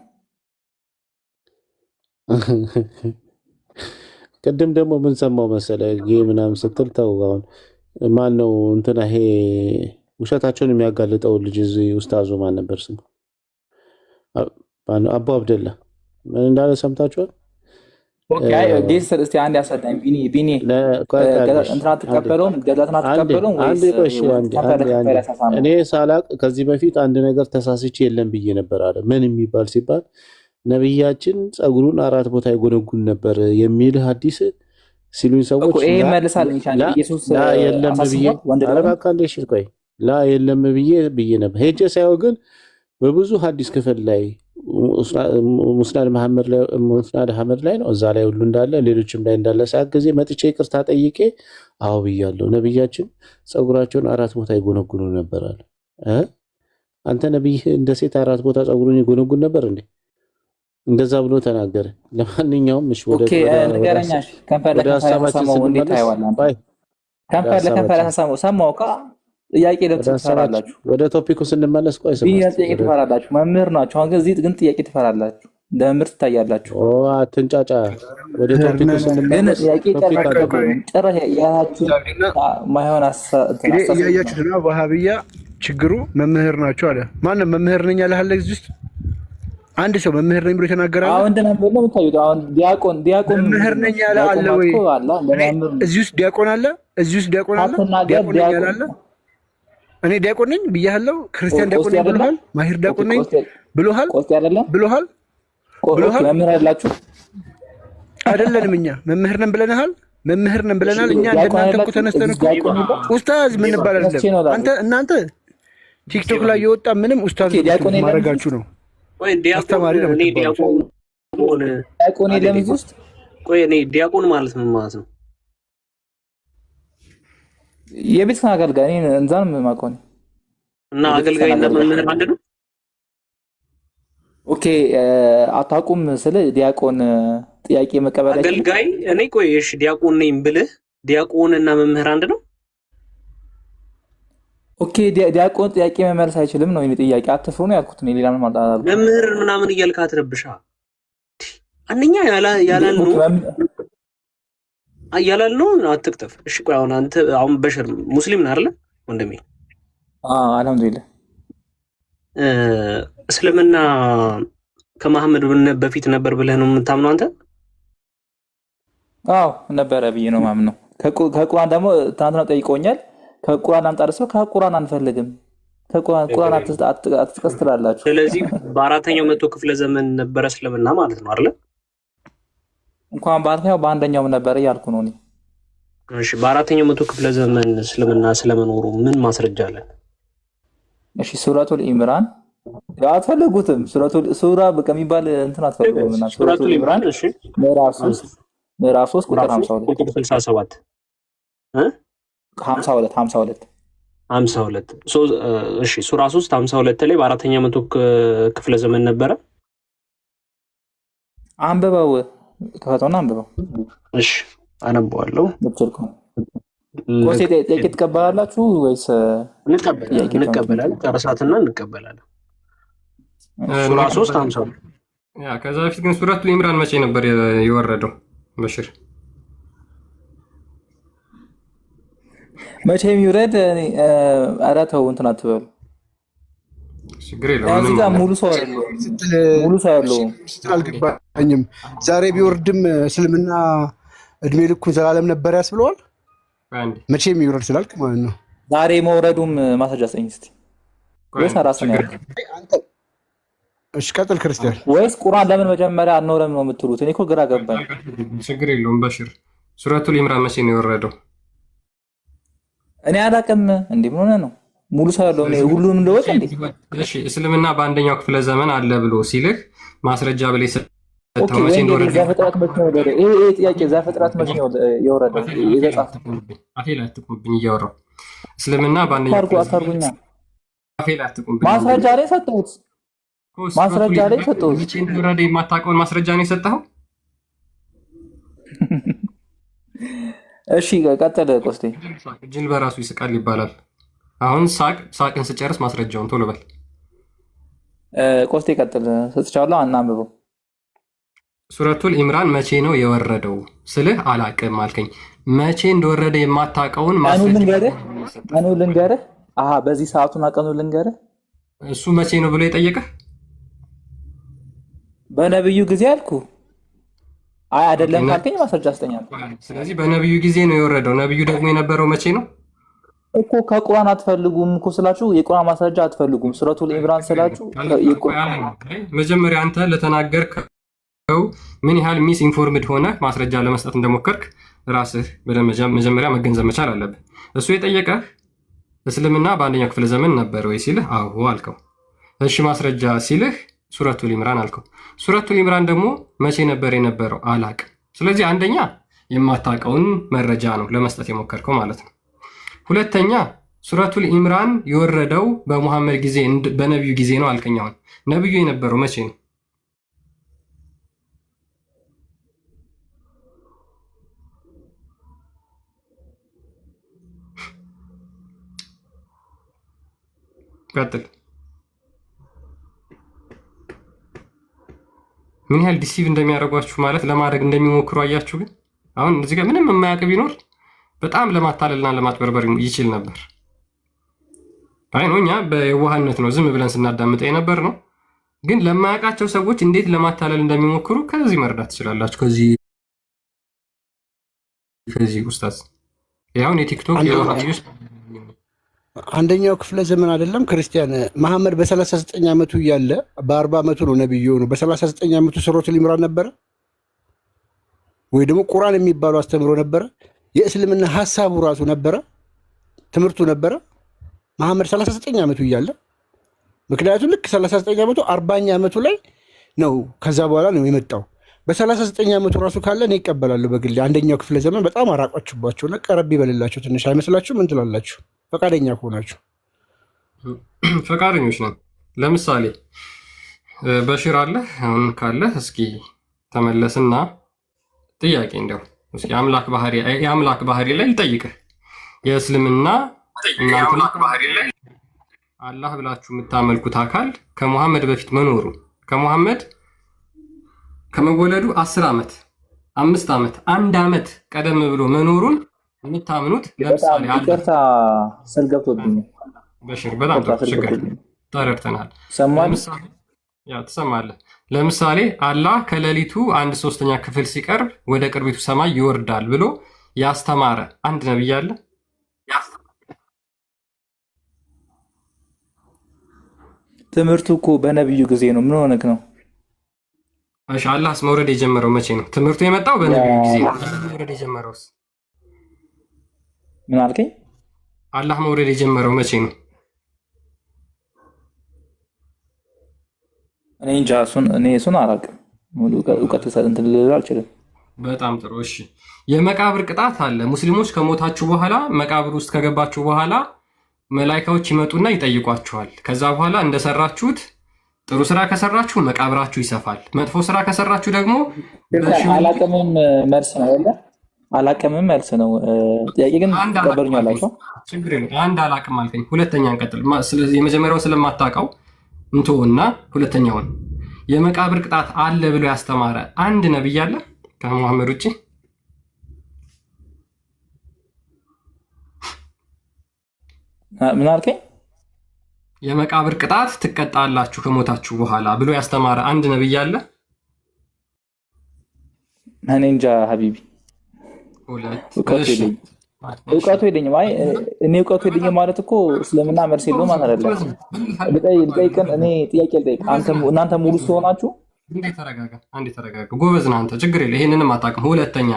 ቅድም ደግሞ ምን ሰማው መሰለ ጌ ምናምን ስትል ተው። አሁን ማን ነው እንትና ይሄ ውሸታቸውን የሚያጋልጠው ልጅ እዚህ ኡስታዙ ማን ነበር ስሙ? አቡ አብደላ ምን እንዳለ ሰምታችኋል? ኦኬ ጌስ እስቲ አንድ ያሰዳኝ ቢኒ እንትና ተቀበለውም ገዛትና ተቀበለውም እኔ ሳላቅ ከዚህ በፊት አንድ ነገር ተሳስቼ የለም ብዬ ነበር አለ። ምን የሚባል ሲባል ነብያችን ጸጉሩን 4 ቦታ ይጎነጉን ነበር የሚል ሐዲስ ሲሉኝ ሰዎች እኮ ይሄ መልሳል እንሻን ኢየሱስ የለም ብዬ አረባካ እንደሽ ቆይ ላ የለም ብዬ ነበር። ሄጄ ሳይው ግን በብዙ ሐዲስ ክፍል ላይ ሙስናድ መሐመድ ላይ ነው እዛ ላይ ሁሉ እንዳለ ሌሎችም ላይ እንዳለ ሰዓት ጊዜ መጥቼ ይቅርታ ጠይቄ አዎ ብያለሁ። ነብያችን ጸጉራቸውን 4 ቦታ ይጎነጉኑ ነበር አለ። አንተ ነብይ እንደ ሴት 4 ቦታ ጸጉሩን ይጎነጉን ነበር እንዴ? እንደዛ ብሎ ተናገረ። ለማንኛውም እሺ ወደ ነገረኛሽ ከንፈለ ከሰማው እንዴት አይዋላን ከንፈለ ሰማው ጥያቄ ትፈራላችሁ። ወደ ቶፒኩ ስንመለስ ቆይ ጥያቄ ትፈራላችሁ። መምህር ናችሁ። አሁን እዚህ ግን ጥያቄ ትፈራላችሁ። ለምርት ታያላችሁ። አትንጫጫ። ወደ ቶፒኩ ስንመለስ ጥያቄ ጨራሽ ያያችሁ ማይሆን እያያችሁት ነው። ወሃብያ ችግሩ መምህር ናቸው አለ። ማንም መምህር ነኝ ያለ አለ እዚህ ውስጥ አንድ ሰው መምህር ነኝ ብሎ የተናገራል። አሁን እንደነበር ነው የምታዩት። አሁን ዲያቆን መምህር ነኝ ያለ አለ ወይ? እዚህ ውስጥ ዲያቆን አለ። እዚህ ውስጥ ዲያቆን አለ። ዲያቆን ነኝ ያለ አለ። እኔ ዲያቆን ነኝ ብያለሁ። ክርስቲያን ዲያቆን ነኝ ብሎሃል። ማሂር ዲያቆን ነኝ ብሎሃል። ብሎሃል። መምህር አይደላችሁ አይደለንም። እኛ መምህር ነን ብለናል። መምህር ነን ብለናል። እኛ እንደናንተ እኮ ተነስተን እኮ ኡስታዝ ምን ይባላል አይደለም። እናንተ ቲክቶክ ላይ የወጣ ምንም ኡስታዝ ማድረጋችሁ ነው። ወይ ዲያቆን እኔ ዲያቆን የለም ውስጥ ቆይ እኔ ዲያቆን ማለት ምን ማለት ነው? የቤት አገልጋይ ነኝ እንዛን ማቆን እና አገልጋይ እና መምህር አንድ ነው። ኦኬ አታውቁም ስለ ዲያቆን ጥያቄ መቀበል አገልጋይ እኔ ቆይ እሺ ዲያቆን ነኝ ብለህ ዲያቆን እና መምህር አንድ ነው? ኦኬ ዲያቆን ጥያቄ መመለስ አይችልም ነው የኔ ጥያቄ። አትፍሩ ነው ያልኩት ነው። ሌላ ምን ማለት አላልኩም። መምህር ምናምን እያልክ አትረብሻ። አንደኛ ያላል ነው አትክተፍ። እሺ ቆይ አሁን አንተ አሁን በሽር ሙስሊም ነህ አይደል ወንድሜ? አልሐምዱሊላህ። እስልምና ከመሐመድ በፊት ነበር ብለህ ነው የምታምነው አንተ? አዎ ነበረ ብዬ ነው ማምነው። ከቁርአን ደግሞ ትናንትና ጠይቆኛል። ከቁርአን አንጣርሰው ከቁርአን አንፈልግም። ከቁርአን አትጥቀስ ትላላችሁ። ስለዚህ በአራተኛው መቶ ክፍለ ዘመን ነበረ እስልምና ማለት ነው አይደል? እንኳን በአራተኛው በአንደኛው ነበረ ያልኩ ነው እኔ። እሺ በአራተኛው መቶ ክፍለ ዘመን እስልምና ስለመኖሩ ምን ማስረጃ አለ? እሺ ሱረቱል ኢምራን አትፈልጉትም? ሱራ በሚባል እንትን አትፈልጉምና ሱረቱል ኢምራን እሺ ምዕራፍ 3 ቁጥር 52 ቁጥር 67 52 እሺ ሱራ 3 52 ላይ በአራተኛው መቶ ክፍለ ዘመን ነበረ። አንብበው ከፈተውና አንብበው። እሺ አነባዋለሁ። ልትልኩ ኮሴ ጥያቄ ትቀበላላችሁ ወይስ? እንቀበላለን። ጨርሳትና እንቀበላለን። ሱራ 3 52 ያ ከዛ በፊት ግን ሱረቱል ኢምራን መቼ ነበር የወረደው? በሽር መቼም ይውረድ። ኧረ ተው እንትን አትበሉ። ችግር የለውም። እዚህ ጋር ሙሉ ሰው ያለው አልገባኝም። ዛሬ ቢወርድም እስልምና እድሜ ልኩን ዘላለም ነበር ያስብለዋል። መቼም ይውረድ ስላልክ ማለት ነው። ዛሬ መውረዱም ማስረጃ ስጠኝ እስኪ። ወይስ ራስን ያልክ? እሺ ቀጥል ክርስቲያን። ወይስ ቁርአን ለምን መጀመሪያ አልኖረም ነው የምትሉት? እኔ እኮ ግራ ገባኝ። ችግር የለውም በሽር። ሱረቱል ኢምራን መቼ ነው የወረደው? እኔ አላውቅም። እንዴ ምን ሆነ ነው ሙሉ ሰው ያለው ነው ሁሉንም እንደወጣ እንዴ? እሺ እስልምና በአንደኛው ክፍለ ዘመን አለ ብሎ ሲልህ ማስረጃ በላይ ሰጥተው መቼ እንደወረደ ዘፍጥረት መቼ ነው የወረደ? ይሄ ጥያቄ ዘፍጥረት መቼ ነው የወረደው? ይዘጻፍ አፌ ላይ አትቁምብኝ እያወራሁ እስልምና በአንደኛው አታርጉኛ ፌል አትቁም። ማስረጃ ላይ ሰጠሁት። ማስረጃ ላይ ሰጠሁት። መቼ እንደወረደ የማታውቀውን ማስረጃ ነው የሰጠኸው? እሺ ቀጥል ቆስቴ። ጅል በራሱ ይስቃል ይባላል። አሁን ሳቅን ስጨርስ ማስረጃውን ቶሎ በል ቆስቴ። ቀጥል ሰጥቻለሁ። አናንብበው። ሱረቱል ኢምራን መቼ ነው የወረደው ስልህ አላቅም አልከኝ። መቼ እንደወረደ የማታውቀውን ቀኑ ልንገርህ። በዚህ ሰዓቱና ቀኑ ልንገርህ። እሱ መቼ ነው ብሎ የጠየቀህ? በነብዩ ጊዜ አልኩ። አይ አይደለም ካልከኝ ማስረጃ አስተኛለሁ። ስለዚህ በነብዩ ጊዜ ነው የወረደው። ነብዩ ደግሞ የነበረው መቼ ነው እኮ? ከቁርአን አትፈልጉም እኮ ስላችሁ የቁርአን ማስረጃ አትፈልጉም። ሱረቱል ኢምራን ስላችሁ መጀመሪያ አንተ ለተናገርከው ምን ያህል ሚስ ኢንፎርምድ ሆነ ማስረጃ ለመስጠት እንደሞከርክ ራስህ መጀመሪያ መገንዘብ መቻል አለብህ። እሱ የጠየቀህ እስልምና በአንደኛው ክፍለ ዘመን ነበር ወይ ሲልህ አዎ አልከው። እሺ ማስረጃ ሲልህ ሱረቱል ኢምራን አልከው። ሱረቱል ኢምራን ደግሞ መቼ ነበር የነበረው? አላቅም። ስለዚህ አንደኛ የማታውቀውን መረጃ ነው ለመስጠት የሞከርከው ማለት ነው። ሁለተኛ ሱረቱል ኢምራን የወረደው በሙሐመድ ጊዜ በነቢዩ ጊዜ ነው አልከኝ። አሁን ነቢዩ የነበረው መቼ ነው? ቀጥል። ምን ያህል ዲሲቭ እንደሚያደርጓችሁ ማለት ለማድረግ እንደሚሞክሩ አያችሁ። ግን አሁን እዚህ ጋር ምንም የማያውቅ ቢኖር በጣም ለማታለልና ለማጥበርበር ይችል ነበር። አይ ነው እኛ በየዋህነት ነው ዝም ብለን ስናዳምጠ የነበር ነው። ግን ለማያውቃቸው ሰዎች እንዴት ለማታለል እንደሚሞክሩ ከዚህ መረዳት ትችላላችሁ። ከዚህ ኡስታዝ ያውን የቲክቶክ የዋህዮች አንደኛው ክፍለ ዘመን አይደለም ክርስቲያን መሐመድ በ39 ዓመቱ እያለ በ40 ዓመቱ ነው ነብዩ ነው። በ39 ዓመቱ ሱረቱል ኢምራን ነበረ ወይ ደግሞ ቁርአን የሚባለው አስተምሮ ነበረ? የእስልምና ሐሳቡ ራሱ ነበረ? ትምህርቱ ነበረ? መሐመድ 39 ዓመቱ እያለ ምክንያቱም ልክ 39 ዓመቱ 40ኛ ዓመቱ ላይ ነው ከዛ በኋላ ነው የመጣው። በ39 ዓመቱ ራሱ ካለ እኔ ይቀበላለሁ በግሌ። አንደኛው ክፍለ ዘመን በጣም አራቋችሁባቸውና ቀረብ ይበልላቸው ትንሽ አይመስላችሁ? ምን ትላላችሁ? ፈቃደኛ ከሆናችሁ ፈቃደኞች ነን። ለምሳሌ በሽር አለ አሁን ካለ እስኪ ተመለስና ጥያቄ እንደው እስኪ የአምላክ ባህሪ ላይ ልጠይቅህ። የእስልምና እናንተ ባህሪ ላይ አላህ ብላችሁ የምታመልኩት አካል ከሙሐመድ በፊት መኖሩ ከሙሐመድ ከመወለዱ 10 ዓመት 5 ዓመት 1 ዓመት ቀደም ብሎ መኖሩን የምታምኑት ለምሳሌ ይቅርታ ስል ገብቶብኝ በሽር በጣም ችግር ተረድተናል። ትሰማለህ። ለምሳሌ አላህ ከሌሊቱ 1/3 ክፍል ሲቀርብ ወደ ቅርቢቱ ሰማይ ይወርዳል ብሎ ያስተማረ አንድ ነብይ አለ? ትምህርቱ እኮ በነብዩ ጊዜ ነው። ምን ሆነክ ነው? እሺ አላህስ መውረድ የጀመረው መቼ ነው? ትምህርቱ የመጣው በነብዩ ጊዜ ነው። መውረድ የጀመረውስ ምን አልከኝ? አላህ መውረድ የጀመረው መቼ ነው? እኔ እንጃ እሱን አላውቅም። ሙሉ እውቀት እንትን ልል አልችልም። በጣም ጥሩ። እሺ የመቃብር ቅጣት አለ። ሙስሊሞች ከሞታችሁ በኋላ መቃብር ውስጥ ከገባችሁ በኋላ መላኢካዎች ይመጡና ይጠይቋችኋል። ከዛ በኋላ እንደሰራችሁት ጥሩ ስራ ከሰራችሁ መቃብራችሁ ይሰፋል። መጥፎ ስራ ከሰራችሁ ደግሞ አላቅምም መልስ ነው ያለ አላቅምም መልስ ነው። ጥያቄ ግን ተቀበሉኛላችሁ። ችግር የለም። አንድ አላቅም አልከኝ። ሁለተኛ እንቀጥል። ስለዚህ የመጀመሪያው ስለማታውቀው እንተውና ሁለተኛውን የመቃብር ቅጣት አለ ብሎ ያስተማረ አንድ ነብይ አለ ከሙሐመድ ውጪ? ምን አልከኝ? የመቃብር ቅጣት ትቀጣላችሁ ከሞታችሁ በኋላ ብሎ ያስተማረ አንድ ነብይ አለ? እኔ እንጃ ሀቢቢ፣ እውቀቱ የለኝም። አይ እኔ እውቀቱ የለኝም ማለት እኮ እስልምና መልስ የለውም ማለት አይደለም። ልጠይቅን እኔ ጥያቄ ልጠይቅ። እናንተ ሙሉ ስለሆናችሁ አንዴ ተረጋጋ። ጎበዝ ነህ አንተ፣ ችግር የለ። ይሄንንም አታውቅም። ሁለተኛ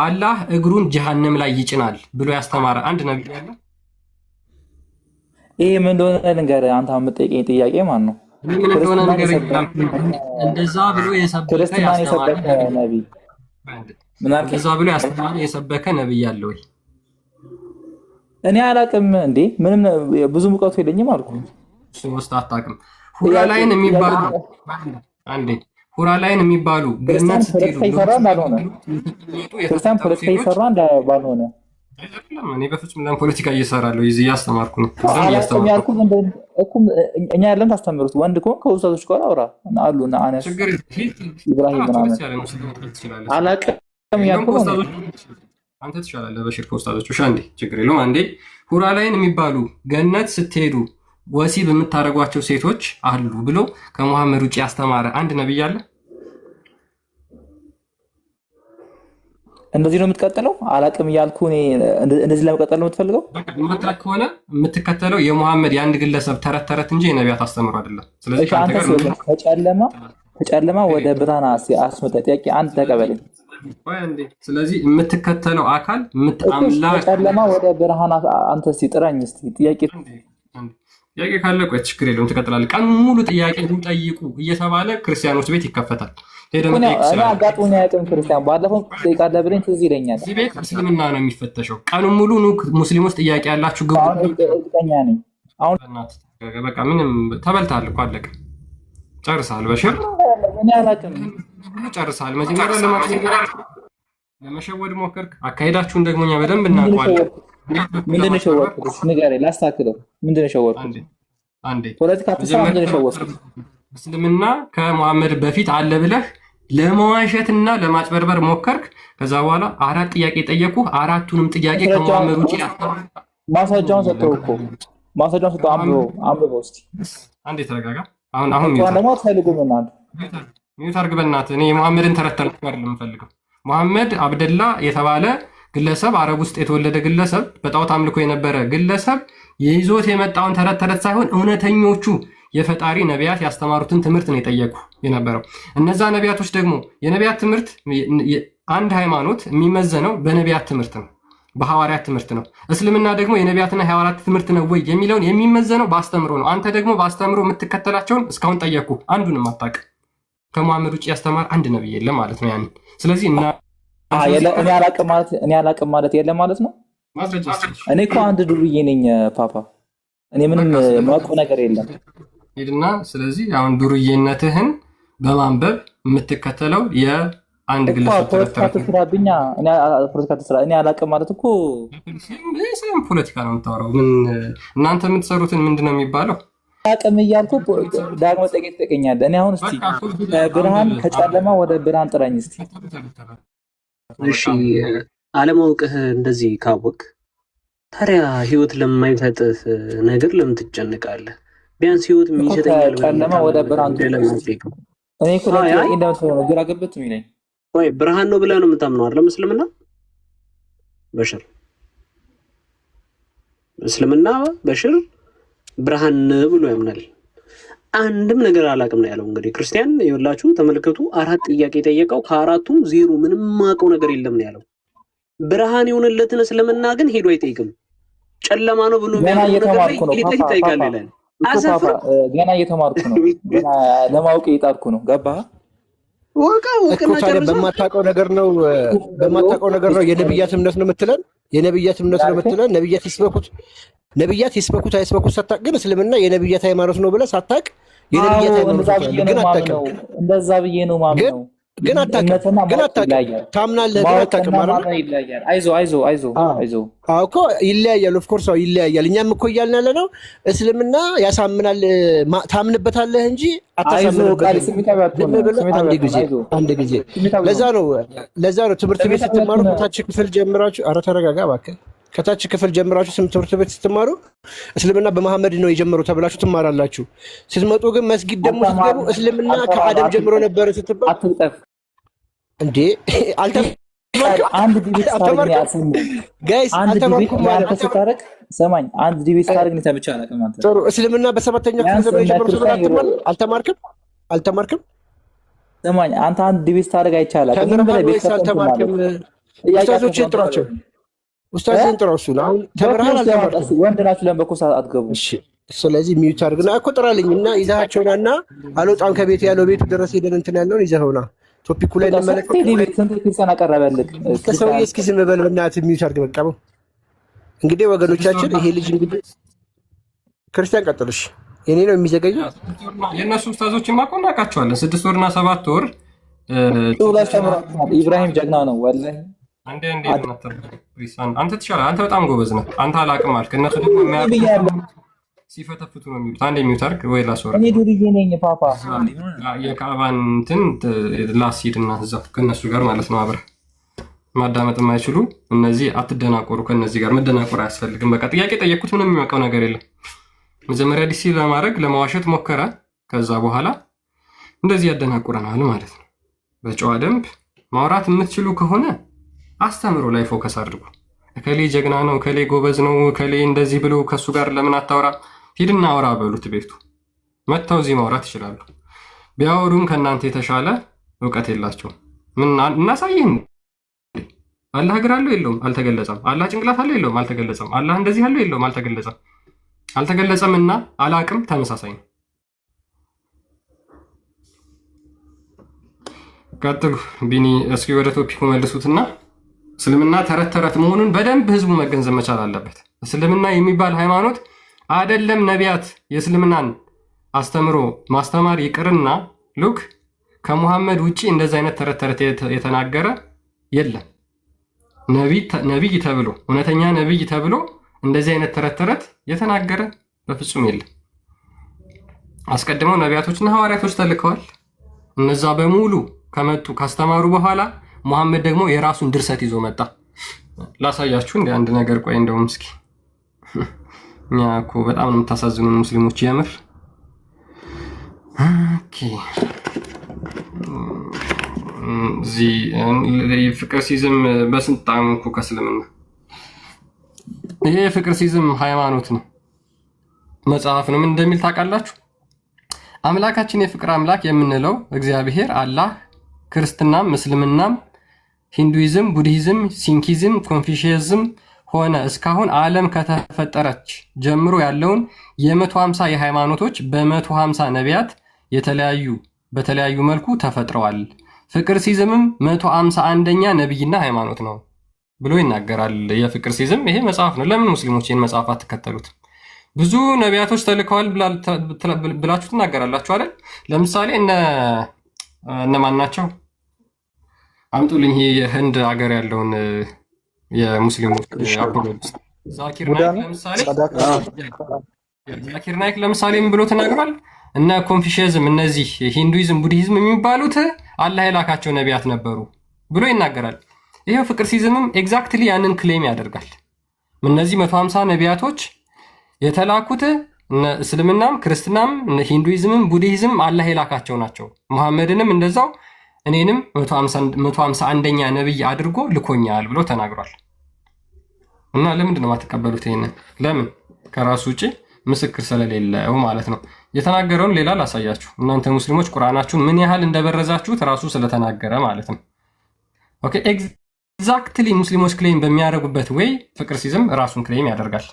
አላህ እግሩን ጀሃነም ላይ ይጭናል ብሎ ያስተማረ አንድ ነብይ አለ? ይሄ ምን እንደሆነ ልንገርህ። አንተ የምትጠይቀኝ ጥያቄ ማን ነው? ምን እንደሆነ ነገር እንደዛ ብሎ የሰበከ ነብይ እንደዛ ብሎ ያስተማረ የሰበከ ነብይ አለ ወይ? እኔ አላውቅም እንዴ። ምንም ብዙ እውቀቱ የለኝም አልኩ። ውስጥ አታውቅም። ሁራ ላይን የሚባሉ አንዴ ሁራ ላይን የሚባሉ ገነት ስትሄዱ ክርስቲያን ፖለቲካ እየሰራ ባልሆነ እኔ በፍጹም ለምን ፖለቲካ እየሰራለሁ? እዚህ እያስተማርኩ ነው። እኛ ያለን ታስተምሩት ወንድ ከሆንክ ከውስታቶች ጋር አውራ አሉ እና አነስ ኢብራሂም ምናምን አላውቅም ያልኩ አንተ ትሻላለህ በሽር ከውስታቶች። እሺ አንዴ ችግር የለውም። አንዴ ሁራ ላይን የሚባሉ ገነት ስትሄዱ ወሲብ የምታደርጓቸው ሴቶች አሉ ብሎ ከመሐመድ ውጭ ያስተማረ አንድ ነብይ አለ? እንደዚህ ነው የምትቀጥለው? አላቅም እያልኩ እኔ እንደዚህ ለመቀጠል ነው የምትፈልገው? የምትራክ ከሆነ የምትከተለው የመሐመድ የአንድ ግለሰብ ተረት ተረት እንጂ የነቢያት አስተምሮ አይደለም። ስለዚህ ከጨለማ ወደ ብርሃን አስመጣ። ጥያቄ አንድ ተቀበለኝ። ስለዚህ የምትከተለው አካል አምላክ ከጨለማ ወደ ብርሃን አንተ እስኪ ጥራኝ እስኪ ጥያቄ ካለ ቆይ ችግር የለውም ትቀጥላለህ። ቀን ሙሉ ጥያቄ ጠይቁ እየተባለ ክርስቲያኖች ቤት ይከፈታል። እኔ አጋጥሞኝ አያውቅም። ክርስቲያን ባለፈው ጠይቃለህ ብለኝ ትዝ ይለኛል። እዚህ ቤት እስልምና ነው የሚፈተሸው። ቀኑ ሙሉ ሙስሊሞች ጥያቄ ያላችሁ ግቡ። እርግጠኛ ነኝ አሁን በቃ ምንም ተበልተሃል እኮ አለቀ። ጨርሰሃል። በሽር እኔ አላውቅም ጨርሰሃል። መጀመሪያ ለመሸወድ ሞከርክ። አካሄዳችሁን ደግሞ እኛ በደንብ እናውቀዋለን። ምንድን ነው የሸወድኩት? ንገረኝ ላስተካክለው። ምንድን ነው የሸወድኩት? አንዴ ፖለቲካ ተሰራ። ምንድን ነው የሸወድኩት? እስልምና ከመሐመድ በፊት አለ ብለህ ለመዋሸትና ለማጭበርበር ሞከርክ። ከዛ በኋላ አራት ጥያቄ ጠየቁ። አራቱንም ጥያቄ ከመሐመድ ውጪ ማስረጃውን ሰጠው እኮ ማስረጃውን ሰጠው። አንብበው እስኪ። አንዴ ተረጋጋ። አሁን ሚዩት አድርግ በእናትህ። እኔ የመሐመድን ተረት ተረት አይደለም የምፈልገው። መሐመድ አብደላ የተባለ ግለሰብ አረብ ውስጥ የተወለደ ግለሰብ በጣዖት አምልኮ የነበረ ግለሰብ የይዞት የመጣውን ተረት ተረት ሳይሆን እውነተኞቹ የፈጣሪ ነቢያት ያስተማሩትን ትምህርት ነው የጠየቁ የነበረው። እነዛ ነቢያቶች ደግሞ የነቢያት ትምህርት አንድ ሃይማኖት የሚመዘነው በነቢያት ትምህርት ነው፣ በሐዋርያት ትምህርት ነው። እስልምና ደግሞ የነቢያትና የሐዋርያት ትምህርት ነው ወይ የሚለውን የሚመዘነው በአስተምሮ ነው። አንተ ደግሞ በአስተምሮ የምትከተላቸውን እስካሁን ጠየቁ፣ አንዱንም አታውቅም። ከመሐመድ ውጭ ያስተማር አንድ ነብይ የለም ማለት ነው ያንን። ስለዚህ እኔ አላቅም ማለት የለም ማለት ነው። እኔ እኮ አንድ ዱርዬ ነኝ ፓፓ። እኔ ምንም ማውቀው ነገር የለም። ሄድና ስለዚህ አሁን ዱርዬነትህን በማንበብ የምትከተለው የአንድ ግለሰብ ፖለቲካ ትስራብኛ። ፖለቲካ ትስራ። እኔ አላቅም ማለት እኮ ፖለቲካ ነው የምታወራው። ምን እናንተ የምትሰሩትን ምንድን ነው የሚባለው? አቅም እያልኩ ዳግመ ጠቂት ትጠቀኛለህ። እኔ አሁን እስቲ ከብርሃን ከጨለማ ወደ ብርሃን ጥራኝ እስቲ። እሺ አለማወቅህ እንደዚህ ካወቅ ታዲያ ህይወት ለማይፈጥህ ነገር ለምን ትጨነቃለህ? ቢያንስ ህይወት የሚሰጠኛል ጨለማ ወደ ብርሃን እኔ እኮ ለጥያቄ እንደምትሆነ ግራ ገብት የሚለኝ ወይ ብርሃን ነው ብለህ ነው የምታምነው አይደል? እስልምና በሽር እስልምና በሽር ብርሃን ብሎ ያምናል። አንድም ነገር አላውቅም ነው ያለው። እንግዲህ ክርስቲያን ይኸውላችሁ ተመልከቱ፣ አራት ጥያቄ ጠየቀው፣ ከአራቱም ዜሮ ምንም ማውቀው ነገር የለም ነው ያለው። ብርሃን የሆነለትን እስልምና ግን ሄዶ አይጠይቅም። ጨለማ ነው ብሎ ገና እየተማርኩ ነው ገና ለማወቅ እየጣርኩ ነው። ገባህ? በማታውቀው ነገር ነው የነብያት እምነት ነው የምትለን። ነብያት ይስበኩት አይስበኩት ሳታውቅ ግን እስልምና የነብያት ሃይማኖት ነው ብለህ ሳታውቅ የነብያት ሃይማኖት ግን አታውቅም። እንደዛ ብዬ ነው ማምነው ግን አታውቅም። ታምናለህ ግን አታውቅም ማለት ነው። አይዞህ እኮ ይለያያል። ኦፍ ኮርስ ይለያያል። እኛም እኮ እያልን ያለ ነው እስልምና ያሳምናል፣ ታምንበታለህ እንጂ አታሳምንበትም። አንድ ጊዜ ለዛ ነው ትምህርት ቤት ስትማሩ ከታች ክፍል ጀምራችሁ፣ ኧረ ተረጋጋ እባክህ። ከታች ክፍል ጀምራችሁ ትምህርት ቤት ስትማሩ እስልምና በመሐመድ ነው የጀመረው ተብላችሁ ትማራላችሁ። ስትመጡ ግን መስጊድ ደግሞ ስትገቡ እስልምና ከአደም ጀምሮ ነበር ስትባል እንዴ አንድ ዲቤት ጥሩ እስልምና በሰባተኛው ክፍለ ዘመን የጀመረው አልተማርክም? ሰማኝ አንተ አንድ ዲቤት ታደርግ አይቻልም። ኡስታዞችን ጥሯቸው። ኡስታዝን ጥራው። እሱን አሁን ተምረሃል አልተማርክም? ወንድ ናችሁ ለምን በኮሳ አትገቡ? እሺ ስለዚህ ሚዩት አድርግና እኮ ጥራልኝ እና ይዛቸውና አልወጣም ከቤት ያለው ቤቱ ድረስ ሄደን እንትን ያለውን ይዘኸውና ቶፒኩ ላይ እንመለከት። ስንት ክርስቲያን አቀረበልህ? ሰውዬ እስኪ ዝም በል በእናትህ ሚዩት አድርግ። በቃ እንግዲህ ወገኖቻችን ይሄ ልጅ እንግዲህ ክርስቲያን ቀጥልሽ የኔ ነው የሚዘገየው። የእነሱ ኡስታዞችን ማቆ እናውቃቸዋለን። 6 ወርና 7 ወር ኢብራሂም ጀግና ነው ወላሂ። አንዴ አንተ ትሻላለህ። አንተ በጣም ጎበዝ ነህ። አንተ አላቅም አልክ። እነሱ ደግሞ የሚያውቁ ሲፈተፍቱ ነው የሚሉት። አንዴ የሚውት አድርግ ወይ ላስወራ። እኔ ዱርዬ ነኝ ፓፓ። የካዕባን እንትን ላስሂድና እዛው ከእነሱ ጋር ማለት ነው አብረህ ማዳመጥ የማይችሉ እነዚህ አትደናቆሩ። ከእነዚህ ጋር መደናቆር አያስፈልግም። በቃ ጥያቄ ጠየቅኩት፣ ምንም የሚያውቀው ነገር የለም። መጀመሪያ ዲሲ ለማድረግ ለማዋሸት ሞከረ። ከዛ በኋላ እንደዚህ ያደናቁረናል ማለት ነው። በጨዋ ደንብ ማውራት የምትችሉ ከሆነ አስተምሮ ላይ ፎከስ አድርጉ። እከሌ ጀግና ነው፣ እከሌ ጎበዝ ነው፣ እከሌ እንደዚህ ብሎ ከሱ ጋር ለምን አታወራ? ሂድና አውራ በሉት። ቤቱ መጥተው እዚህ ማውራት ይችላሉ። ቢያወሩም ከእናንተ የተሻለ እውቀት የላቸውም። ምን እናሳይህም? አላህ እግር አለው የለውም? አልተገለጸም። አላህ ጭንቅላት አለው የለውም? አልተገለጸም። አላህ እንደዚህ አለው የለውም? አልተገለጸም። አልተገለጸም እና አላቅም ተመሳሳይ ነው። ቀጥሉ ቢኒ። እስኪ ወደ ቶፒኩ መልሱትና እስልምና ተረት ተረት መሆኑን በደንብ ህዝቡ መገንዘብ መቻል አለበት። እስልምና የሚባል ሃይማኖት አይደለም ነቢያት የእስልምናን አስተምሮ ማስተማር ይቅርና ሉክ ከሙሐመድ ውጪ እንደዚህ አይነት ተረት ተረት የተናገረ የለም። ነቢይ ተብሎ እውነተኛ ነቢይ ተብሎ እንደዚህ አይነት ተረት ተረት የተናገረ በፍጹም የለም። አስቀድመው ነቢያቶችና ሐዋርያቶች ተልከዋል። እነዛ በሙሉ ከመጡ ካስተማሩ በኋላ ሙሐመድ ደግሞ የራሱን ድርሰት ይዞ መጣ። ላሳያችሁ እንደ አንድ ነገር። ቆይ እንደውም እስኪ እኛ እኮ በጣም ነው የምታሳዝኑን ሙስሊሞች የምር። ኦኬ እዚህ ፍቅር ሲዝም በስንት ጣዕሙ እኮ ከእስልምና ይሄ ፍቅር ሲዝም ሃይማኖት ነው፣ መጽሐፍ ነው። ምን እንደሚል ታውቃላችሁ? አምላካችን የፍቅር አምላክ የምንለው እግዚአብሔር አላህ ክርስትናም እስልምናም ሂንዱይዝም ቡድሂዝም ሲንኪዝም ኮንፊሽዝም ሆነ እስካሁን ዓለም ከተፈጠረች ጀምሮ ያለውን የ150 የሃይማኖቶች በ150 ነቢያት በተለያዩ መልኩ ተፈጥረዋል። ፍቅር ሲዝምም 151ኛ ነቢይና ሃይማኖት ነው ብሎ ይናገራል። የፍቅር ሲዝም ይሄ መጽሐፍ ነው። ለምን ሙስሊሞች ይህን መጽሐፍ አትከተሉት? ብዙ ነቢያቶች ተልከዋል ብላችሁ ትናገራላችሁ አይደል? ለምሳሌ እነማን ናቸው? አምጡልኝ። ይሄ የህንድ ሀገር ያለውን የሙስሊሞች አፖሎጂስት ዛኪር ናይክ ለምሳሌ ዛኪር ናይክ ለምሳሌ ምን ብሎ ተናግሯል? እነ ኮንፊሽዝም እነዚህ ሂንዱይዝም ቡድሂዝም የሚባሉት አላህ የላካቸው ነቢያት ነበሩ ብሎ ይናገራል። ይሄው ፍቅር ሲዝምም ኤግዛክትሊ ያንን ክሌም ያደርጋል። እነዚህ 150 ነቢያቶች የተላኩት እስልምናም ክርስትናም ሂንዱይዝምም ቡድሂዝምም አላህ የላካቸው ናቸው። ሙሐመድንም እንደዛው እኔንም 151ኛ ነብይ አድርጎ ልኮኛል ብሎ ተናግሯል። እና ለምንድን ነው የማትቀበሉት? ይሄንን ለምን? ከራሱ ውጪ ምስክር ስለሌለው ማለት ነው። የተናገረውን ሌላ ላሳያችሁ። እናንተ ሙስሊሞች ቁርአናችሁን ምን ያህል እንደበረዛችሁት ራሱ ስለተናገረ ማለት ነው። ኦኬ ኤግዛክትሊ ሙስሊሞች ክሌም በሚያደርጉበት ወይ ፍቅር ሲዝም ራሱን ክሌም ያደርጋል።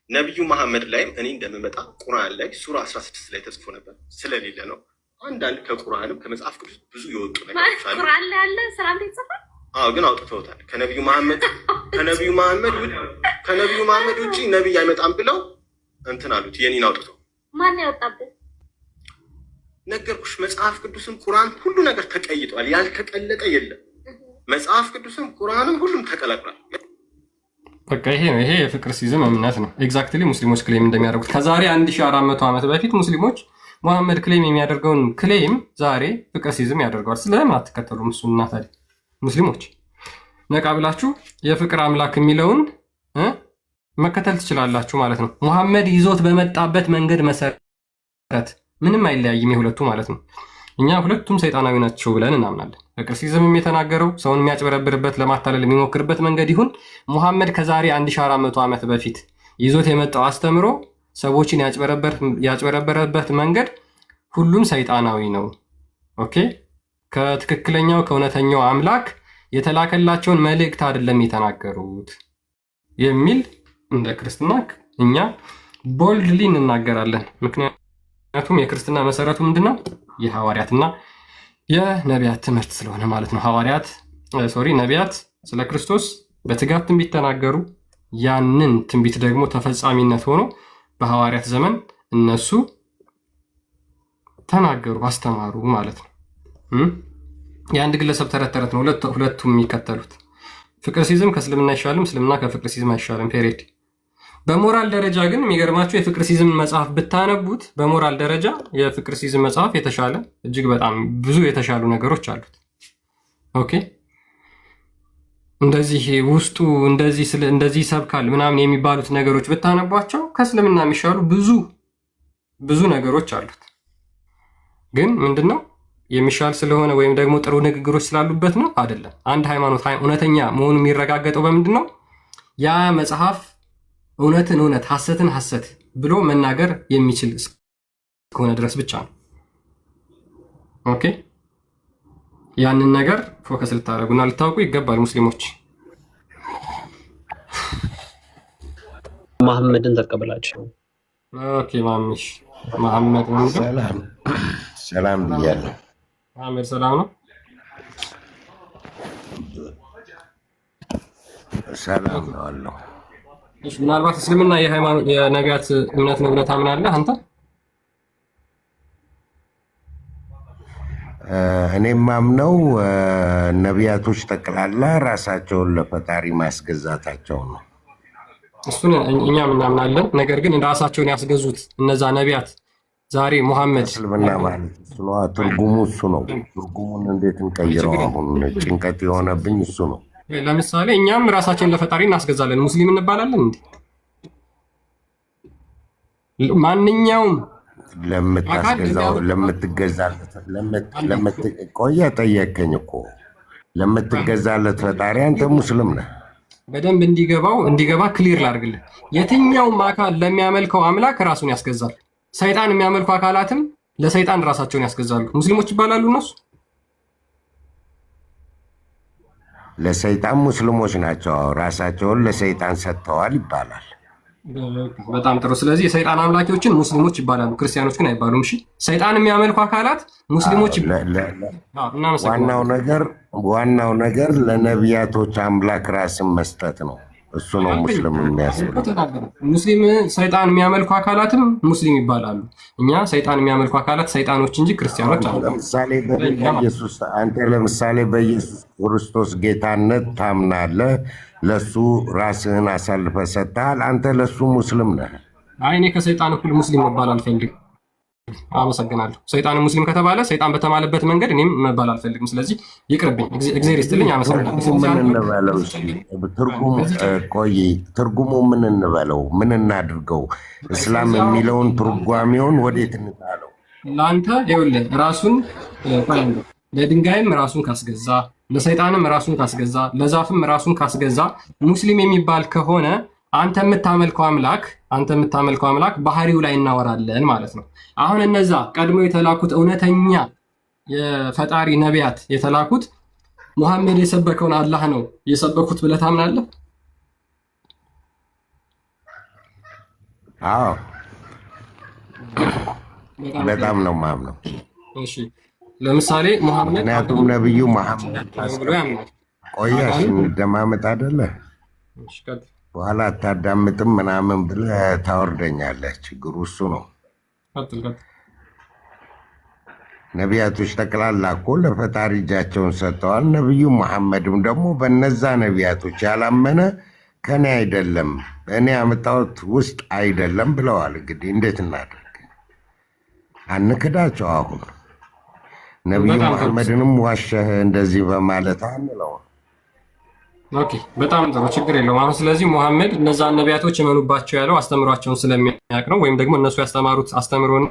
ነቢዩ መሐመድ ላይም እኔ እንደምመጣ ቁርአን ላይ ሱራ 16 ላይ ተጽፎ ነበር። ስለሌለ ነው። አንዳንድ ከቁርአንም ከመጽሐፍ ቅዱስ ብዙ የወጡ ነገሮች አሉ። ቁርአን ላይ ያለ ስራ ይጽፋል። አዎ ግን አውጥተውታል። ከነቢዩ መሐመድ ውጪ ነቢይ አይመጣም ብለው እንትን አሉት። የኔን አውጥተው ማን ያወጣብህ? ነገርኩሽ። መጽሐፍ ቅዱስም ቁርአን ሁሉ ነገር ተቀይጧል። ያልተቀለጠ የለም። መጽሐፍ ቅዱስም ቁርአንም ሁሉም ተቀላቅሏል። በቃ ይሄ ነው። ይሄ የፍቅር ሲዝም እምነት ነው። ኤግዛክትሊ ሙስሊሞች ክሌም እንደሚያደርጉት ከዛሬ 1400 ዓመት በፊት ሙስሊሞች ሙሐመድ ክሌም የሚያደርገውን ክሌም ዛሬ ፍቅር ሲዝም ያደርገዋል። ስለምን አትከተሉም? እሱና ታዲያ ሙስሊሞች ነቃ ብላችሁ የፍቅር አምላክ የሚለውን መከተል ትችላላችሁ ማለት ነው። ሙሐመድ ይዞት በመጣበት መንገድ መሰረት ምንም አይለያይም የሁለቱ ማለት ነው። እኛ ሁለቱም ሰይጣናዊ ናቸው ብለን እናምናለን። ፍቅር ሲዝምም የተናገረው ሰውን የሚያጭበረብርበት ለማታለል የሚሞክርበት መንገድ ይሁን ሙሐመድ ከዛሬ 1400 ዓመት በፊት ይዞት የመጣው አስተምሮ ሰዎችን ያጭበረበረበት መንገድ ሁሉም ሰይጣናዊ ነው። ኦኬ ከትክክለኛው ከእውነተኛው አምላክ የተላከላቸውን መልእክት አይደለም የተናገሩት የሚል እንደ ክርስትና እኛ ቦልድሊ እንናገራለን። ምክንያቱም የክርስትና መሰረቱ ምንድነው? የሐዋርያትና የነቢያት ትምህርት ስለሆነ ማለት ነው። ነቢያት ስለ ክርስቶስ በትጋት ትንቢት ተናገሩ። ያንን ትንቢት ደግሞ ተፈጻሚነት ሆኖ በሐዋርያት ዘመን እነሱ ተናገሩ፣ አስተማሩ ማለት ነው። የአንድ ግለሰብ ተረት ተረት ነው ሁለቱም የሚከተሉት። ፍቅር ሲዝም ከእስልምና አይሻልም፣ እስልምና ከፍቅር ሲዝም አይሻልም። ፔሬድ። በሞራል ደረጃ ግን የሚገርማቸው የፍቅር ሲዝም መጽሐፍ ብታነቡት በሞራል ደረጃ የፍቅር ሲዝም መጽሐፍ የተሻለ እጅግ በጣም ብዙ የተሻሉ ነገሮች አሉት። ኦኬ እንደዚህ ውስጡ እንደዚህ ሰብካል ምናምን የሚባሉት ነገሮች ብታነቧቸው ከእስልምና የሚሻሉ ብዙ ነገሮች አሉት። ግን ምንድነው የሚሻል ስለሆነ ወይም ደግሞ ጥሩ ንግግሮች ስላሉበት ነው አይደለም። አንድ ሃይማኖት እውነተኛ መሆኑ የሚረጋገጠው በምንድን ነው? ያ መጽሐፍ እውነትን እውነት ሐሰትን ሐሰት ብሎ መናገር የሚችል እስከሆነ ድረስ ብቻ ነው። ኦኬ ያንን ነገር ፎከስ ልታደርጉና ልታውቁ ይገባል ሙስሊሞች። መሐመድን ተቀበላቸው። ኦኬ ማሚሽ መሐመድ ነው። ሰላም ብያለሁ። መሐመድ ሰላም ነው። ሰላም ነው አለው። እሺ ምናልባት እስልምና የሃይማኖት የነቢያት እምነት ነው ብለህ ታምናለህ አንተ? እኔም ማምነው ነቢያቶች ጠቅላላ ራሳቸውን ለፈጣሪ ማስገዛታቸው ነው። እሱን እኛም እናምናለን። ነገር ግን ራሳቸውን ያስገዙት እነዛ ነቢያት ዛሬ ሙሐመድ እስልምና ማለት ነው። ትርጉሙ እሱ ነው። ትርጉሙን እንዴት እንቀይረው? አሁን ጭንቀት የሆነብኝ እሱ ነው። ለምሳሌ እኛም ራሳችንን ለፈጣሪ እናስገዛለን። ሙስሊም እንባላለን እንዴ? ማንኛውም ቆየ ጠየቀኝ እኮ ለምትገዛለት ፈጣሪ አንተ ሙስሊም ነህ። በደንብ እንዲገባ ክሊር ላድርግልህ። የትኛውም አካል ለሚያመልከው አምላክ ራሱን ያስገዛል። ሰይጣን የሚያመልኩ አካላትም ለሰይጣን ራሳቸውን ያስገዛሉ። ሙስሊሞች ይባላሉ እነሱ። ለሰይጣን ሙስሊሞች ናቸው። ራሳቸውን ለሰይጣን ሰጥተዋል ይባላል። በጣም ጥሩ። ስለዚህ የሰይጣን አምላኪዎችን ሙስሊሞች ይባላሉ፣ ክርስቲያኖች ግን አይባሉም። እሺ ሰይጣን የሚያመልኩ አካላት ሙስሊሞች ዋናው ነገር ለነቢያቶች አምላክ ራስን መስጠት ነው። እሱ ነው ሙስሊም የሚያስብለው። ሙስሊም ሰይጣን የሚያመልኩ አካላትም ሙስሊም ይባላሉ። እኛ ሰይጣን የሚያመልኩ አካላት ሰይጣኖች እንጂ ክርስቲያኖች አሉ። አንተ ለምሳሌ በኢየሱስ ክርስቶስ ጌታነት ታምናለህ፣ ለሱ ራስህን አሳልፈህ ሰጥተሃል። አንተ ለሱ ሙስሊም ነህ። አይ እኔ ከሰይጣን እኩል ሙስሊም መባል አልፈልግም። አመሰግናለሁ። ሰይጣን ሙስሊም ከተባለ ሰይጣን በተማለበት መንገድ እኔም መባል አልፈልግም። ስለዚህ ይቅርብኝ። እግዚአብሔር ይስጥልኝ። አመሰግናለሁ። ትርጉሙ ምን እንበለው? ምን እናድርገው? እስላም የሚለውን ትርጓሜውን ወዴት እንጣለው? ለአንተ ይኸውልህ ራሱን ለድንጋይም ራሱን ካስገዛ፣ ለሰይጣንም ራሱን ካስገዛ፣ ለዛፍም ራሱን ካስገዛ ሙስሊም የሚባል ከሆነ አንተ የምታመልከው አምላክ ባህሪው ላይ እናወራለን ማለት ነው። አሁን እነዛ ቀድሞ የተላኩት እውነተኛ የፈጣሪ ነቢያት የተላኩት ሙሐመድ የሰበከውን አላህ ነው የሰበኩት ብለህ ታምናለህ? አዎ በጣም ነው የማምነው። እሺ ለምሳሌ ሙሐመድ ምክንያቱም ነብዩ መሐመድ ብሎ ያምናል። ቆያሽ እንደማመጥ አይደለ? በኋላ አታዳምጥም ምናምን ብለህ ታወርደኛለህ። ችግሩ እሱ ነው። ነቢያቶች ጠቅላላ እኮ ለፈጣሪ እጃቸውን ሰጥተዋል። ነቢዩ መሐመድም ደግሞ በነዛ ነቢያቶች ያላመነ ከኔ አይደለም እኔ ያመጣሁት ውስጥ አይደለም ብለዋል። እንግዲህ እንዴት እናደርግ? አንክዳቸው። አሁን ነቢዩ መሐመድንም ዋሸህ እንደዚህ በማለት አንለው። ኦኬ በጣም ጥሩ፣ ችግር የለውም። አሁን ስለዚህ ሙሐመድ እነዛን ነቢያቶች የመኑባቸው ያለው አስተምሯቸውን ስለሚያውቅ ነው፣ ወይም ደግሞ እነሱ ያስተማሩት አስተምሮና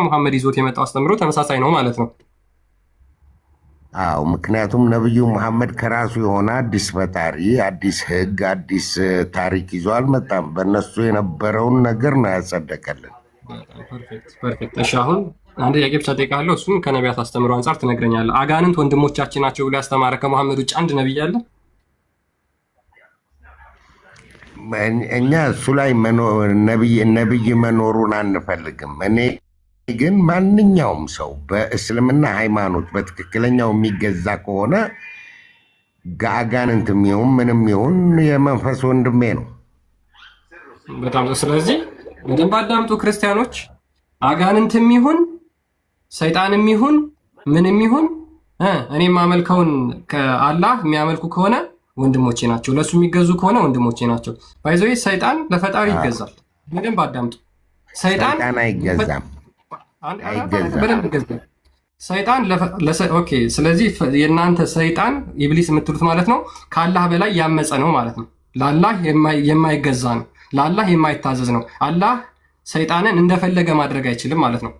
ሙሐመድ ይዞት የመጣው አስተምሮ ተመሳሳይ ነው ማለት ነው። አዎ ምክንያቱም ነቢዩ መሐመድ ከራሱ የሆነ አዲስ ፈጣሪ፣ አዲስ ህግ፣ አዲስ ታሪክ ይዞ አልመጣም። በእነሱ የነበረውን ነገር ነው ያጸደቀልን። ፐርፌክት። እሺ አሁን አንድ ጥያቄ ብቻ ጠይቃለሁ። እሱም ከነቢያት አስተምሮ አንጻር ትነግረኛለህ። አጋንንት ወንድሞቻችን ናቸው ብሎ ያስተማረ ከሙሐመድ ውጭ አንድ ነቢይ አለ? እኛ እሱ ላይ ነቢይ መኖሩን አንፈልግም። እኔ ግን ማንኛውም ሰው በእስልምና ሃይማኖት በትክክለኛው የሚገዛ ከሆነ አጋንንትም ይሁን ምንም ይሁን የመንፈስ ወንድሜ ነው። በጣም ስለዚህ በደንብ አዳምጡ ክርስቲያኖች። አጋንንትም ይሁን ሰይጣንም ይሁን ምንም ይሁን እኔ የማመልከውን ከአላህ የሚያመልኩ ከሆነ ወንድሞቼ ናቸው። ለሱ የሚገዙ ከሆነ ወንድሞቼ ናቸው። ባይዘው ሰይጣን ለፈጣሪ ይገዛል። በደንብ አዳምጡ። ሰይጣን አይገዛም። በደንብ ይገዛል ሰይጣን። ኦኬ፣ ስለዚህ የእናንተ ሰይጣን ኢብሊስ የምትሉት ማለት ነው ከአላህ በላይ ያመፀ ነው ማለት ነው። ለአላህ የማይገዛ ነው። ለአላህ የማይታዘዝ ነው። አላህ ሰይጣንን እንደፈለገ ማድረግ አይችልም ማለት ነው።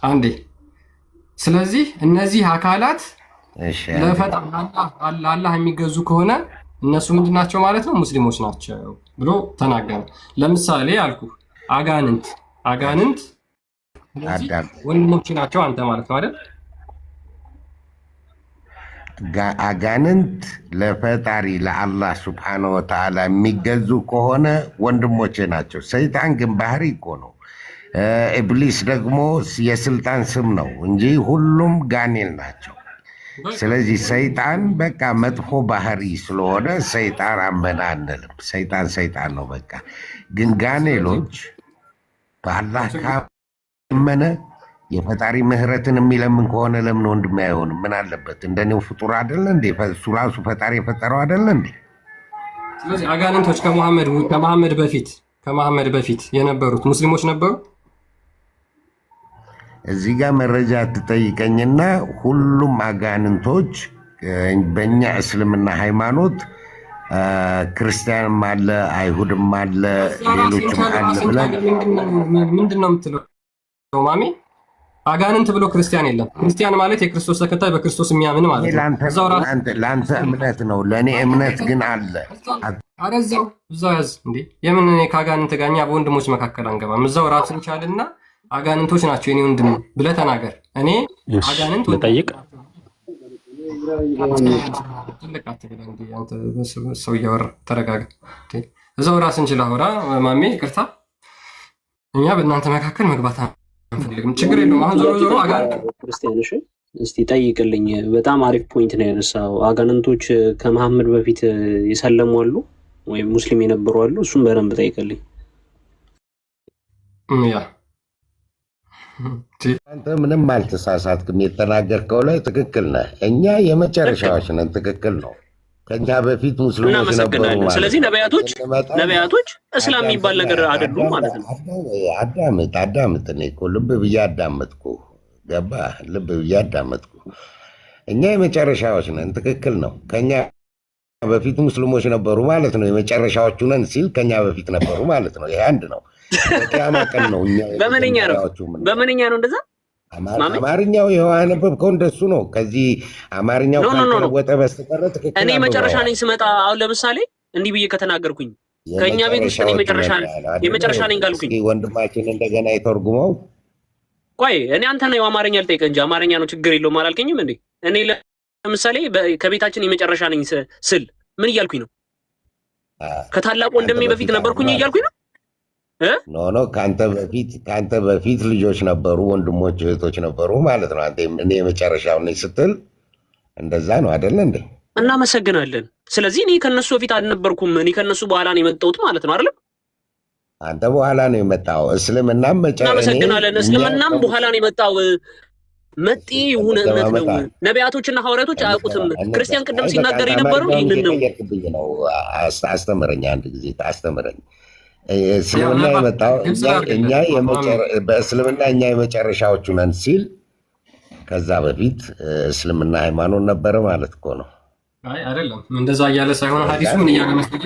አንዴ ስለዚህ እነዚህ አካላት ለአላህ የሚገዙ ከሆነ እነሱ ምንድን ናቸው ማለት ነው? ሙስሊሞች ናቸው ብሎ ተናገረ። ለምሳሌ አልኩ አጋንንት ወንድሞች ናቸው አንተ ማለት ነው አይደል? አጋንንት ለፈጣሪ ለአላህ ሱብሓነሁ ወተዓላ የሚገዙ ከሆነ ወንድሞቼ ናቸው። ሰይጣን ግን ባህሪ እኮ ነው። ኢብሊስ ደግሞ የስልጣን ስም ነው እንጂ ሁሉም ጋኔል ናቸው። ስለዚህ ሰይጣን በቃ መጥፎ ባህሪ ስለሆነ ሰይጣን አመነ አንልም። ሰይጣን ነው በቃ። ግን ጋኔሎች በአላህ ካመነ የፈጣሪ ምህረትን የሚለምን ከሆነ ለምን ወንድሜ አይሆንም? ምን አለበት? እንደኔው ፍጡር አይደለ እንዴ? እሱ ራሱ ፈጣሪ የፈጠረው አይደለ እንዴ? ስለዚህ አጋንንቶች ከመሐመድ በፊት የነበሩት ሙስሊሞች ነበሩ። እዚህ ጋር መረጃ ትጠይቀኝና ሁሉም አጋንንቶች በእኛ እስልምና ሃይማኖት ክርስቲያንም አለ፣ አይሁድም አለ፣ ሌሎችም አለ ብለን ምንድን ነው የምትለው ማሚ? አጋንንት ብሎ ክርስቲያን የለም። ክርስቲያን ማለት የክርስቶስ ተከታይ በክርስቶስ የሚያምን ማለት ነው። ለአንተ እምነት ነው፣ ለእኔ እምነት ግን አለ። ኧረ እዛው ያዝ እንዴ! የምን እኔ ከአጋንንት ጋር እኛ በወንድሞች መካከል አንገባም። እዛው ራስን ቻልና አጋንንቶች ናቸው የኔ ወንድም ብለህ ተናገር። እኔ አጋንንት ልጠይቅ ሰው እያወራ ተረጋጋ። እዛው ራስን ችለህ አውራ ማሜ። ይቅርታ እኛ በእናንተ መካከል መግባት አንፈልግም። ችግር የለውም። አሁን ዞሮ ክርስቲያኖች እስቲ ጠይቅልኝ። በጣም አሪፍ ፖይንት ነው ያነሳው። አጋንንቶች ከመሐመድ በፊት የሰለሙ አሉ ወይም ሙስሊም የነበሩ አሉ? እሱም በደንብ ጠይቅልኝ። አንተ ምንም አልተሳሳትክም። የተናገርከው ላይ ትክክል ነህ። እኛ የመጨረሻዎች ነን። ትክክል ነው። ከኛ በፊት ሙስሊሞች ነበሩ። ስለዚህ ነቢያቶች እስላም የሚባል ነገር አይደሉም ማለት ነው። አዳምጥ። እኔ እኮ ልብ ብዬ አዳመጥኩ። ገባህ? ልብ ብዬ አዳመጥኩ። እኛ የመጨረሻዎች ነን። ትክክል ነው። ከኛ በፊት ሙስሊሞች ነበሩ ማለት ነው። የመጨረሻዎቹ ነን ሲል ከኛ በፊት ነበሩ ማለት ነው። ይሄ አንድ ነው። በቂያማ ቀን ነው። እኛ በምንኛ ነው እንደዛ? አማርኛው ይኸው ያነበብከው እንደሱ ነው። ከዚህ አማርኛው ካልተለወጠ በስተቀር ትክክል። እኔ መጨረሻ ነኝ ስመጣ አሁን ለምሳሌ እንዲህ ብዬ ከተናገርኩኝ ከእኛ ቤት ውስጥ እኔ የመጨረሻ ነኝ ካልኩኝ ወንድማችን እንደገና የተርጉመው። ቆይ እኔ አንተ ነው አማርኛ ልጠይቅህ እንጂ አማርኛ ነው ችግር የለውም አላልከኝም እንዴ? እኔ ለምሳሌ ከቤታችን የመጨረሻ ነኝ ስል ምን እያልኩኝ ነው? ከታላቅ ወንድሜ በፊት ነበርኩኝ እያልኩኝ ነው? ኖ ከአንተ በፊት ልጆች ነበሩ፣ ወንድሞች እህቶች ነበሩ ማለት ነው። እኔ የመጨረሻው ነኝ ስትል እንደዛ ነው አይደለ እንዴ? እናመሰግናለን። ስለዚህ እኔ ከነሱ በፊት አልነበርኩም፣ እኔ ከነሱ በኋላ ነው የመጣሁት ማለት ነው አይደለም? አንተ በኋላ ነው የመጣው። እስልምናም እናመሰግናለን። እስልምናም በኋላ ነው የመጣው። መጤ የሆነ እምነት ነው። ነቢያቶችና ሐዋርያቶች አያውቁትም። ክርስቲያን ቅድም ሲናገር የነበረው ይህንን ነው። አስተምረኝ፣ አንድ ጊዜ አስተምረኝ። እስልምና የመጣው በእስልምና እኛ የመጨረሻዎቹ ነን ሲል ከዛ በፊት እስልምና ሃይማኖት ነበረ ማለት እኮ ነው። አይ አይደለም፣ እንደዛ እያለ ሳይሆን ሐዲሱ ምን እያለ መስለኝ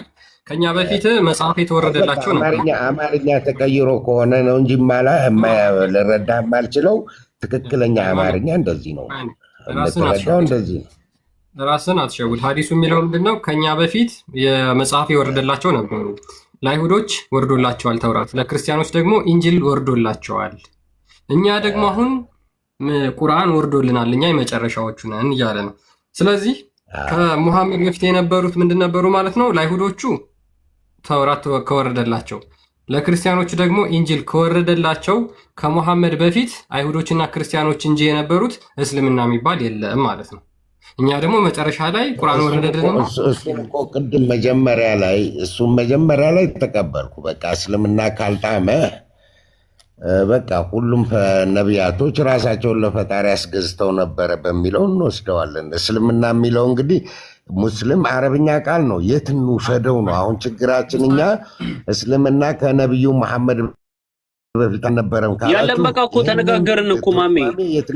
ከኛ በፊት መጽሐፍ የተወረደላቸው ነው። አማርኛ ተቀይሮ ከሆነ ነው እንጂ ልረዳ የማልችለው ትክክለኛ አማርኛ እንደዚህ ነው የምትረዳው፣ እንደዚህ ነው። ራስን አትሸውድ። ሐዲሱ የሚለው ምንድነው? ከኛ በፊት የመጽሐፍ የወረደላቸው ነበሩ። ለአይሁዶች ወርዶላቸዋል ተውራት፣ ለክርስቲያኖች ደግሞ ኢንጂል ወርዶላቸዋል። እኛ ደግሞ አሁን ቁርአን ወርዶልናል፣ እኛ የመጨረሻዎቹ ነን እያለ ነው። ስለዚህ ከሙሐመድ በፊት የነበሩት ምንድን ነበሩ ማለት ነው? ለአይሁዶቹ ተውራት ከወረደላቸው፣ ለክርስቲያኖቹ ደግሞ ኢንጂል ከወረደላቸው ከሙሐመድ በፊት አይሁዶችና ክርስቲያኖች እንጂ የነበሩት እስልምና የሚባል የለም ማለት ነው። እኛ ደግሞ መጨረሻ ላይ ቁርአን ወረደልን። እሱም እኮ ቅድም መጀመሪያ ላይ ተቀበልኩ። በቃ እስልምና ካልጣመ በቃ ሁሉም ነቢያቶች ራሳቸውን ለፈጣሪ አስገዝተው ነበረ በሚለው እንወስደዋለን። እስልምና የሚለው እንግዲህ ሙስሊም አረብኛ ቃል ነው። የት እንውሰደው ነው አሁን ችግራችን። እኛ እስልምና ከነቢዩ መሐመድ በፊት አልነበረም ያለን። በቃ እኮ ተነጋገርን እኮ ማሜ።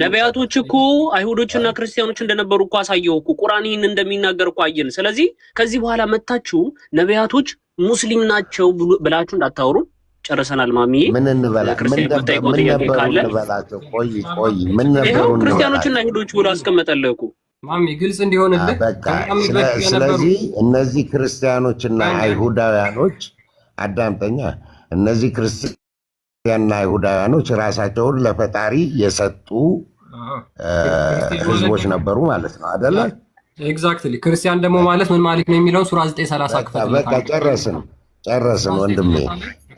ነቢያቶች እኮ አይሁዶችና ክርስቲያኖች እንደነበሩ እኮ አሳየው እኮ ቁርአን ይህን እንደሚናገር እኮ አየን። ስለዚህ ከዚህ በኋላ መታችሁ ነቢያቶች ሙስሊም ናቸው ብላችሁ እንዳታወሩ። ጨርሰናል ማሚዬ። ምን እንበላቸው? ቆይ ምን ነበሩ? ክርስቲያኖችና አይሁዶች ብሎ አስቀመጠልህ እኮ ማሚ፣ ግልጽ እንዲሆንልህ። ስለዚህ እነዚህ ክርስቲያኖችና አይሁዳውያኖች አዳምጠኛ፣ እነዚህ ክርስቲያንና አይሁዳውያኖች ራሳቸውን ለፈጣሪ የሰጡ ህዝቦች ነበሩ ማለት ነው አይደለ? ኤግዛክትሊ። ክርስቲያን ደግሞ ማለት ምን ማለት ነው የሚለውን ሱራ 9:30 ክፈት። በቃ ጨረስን ወንድሜ።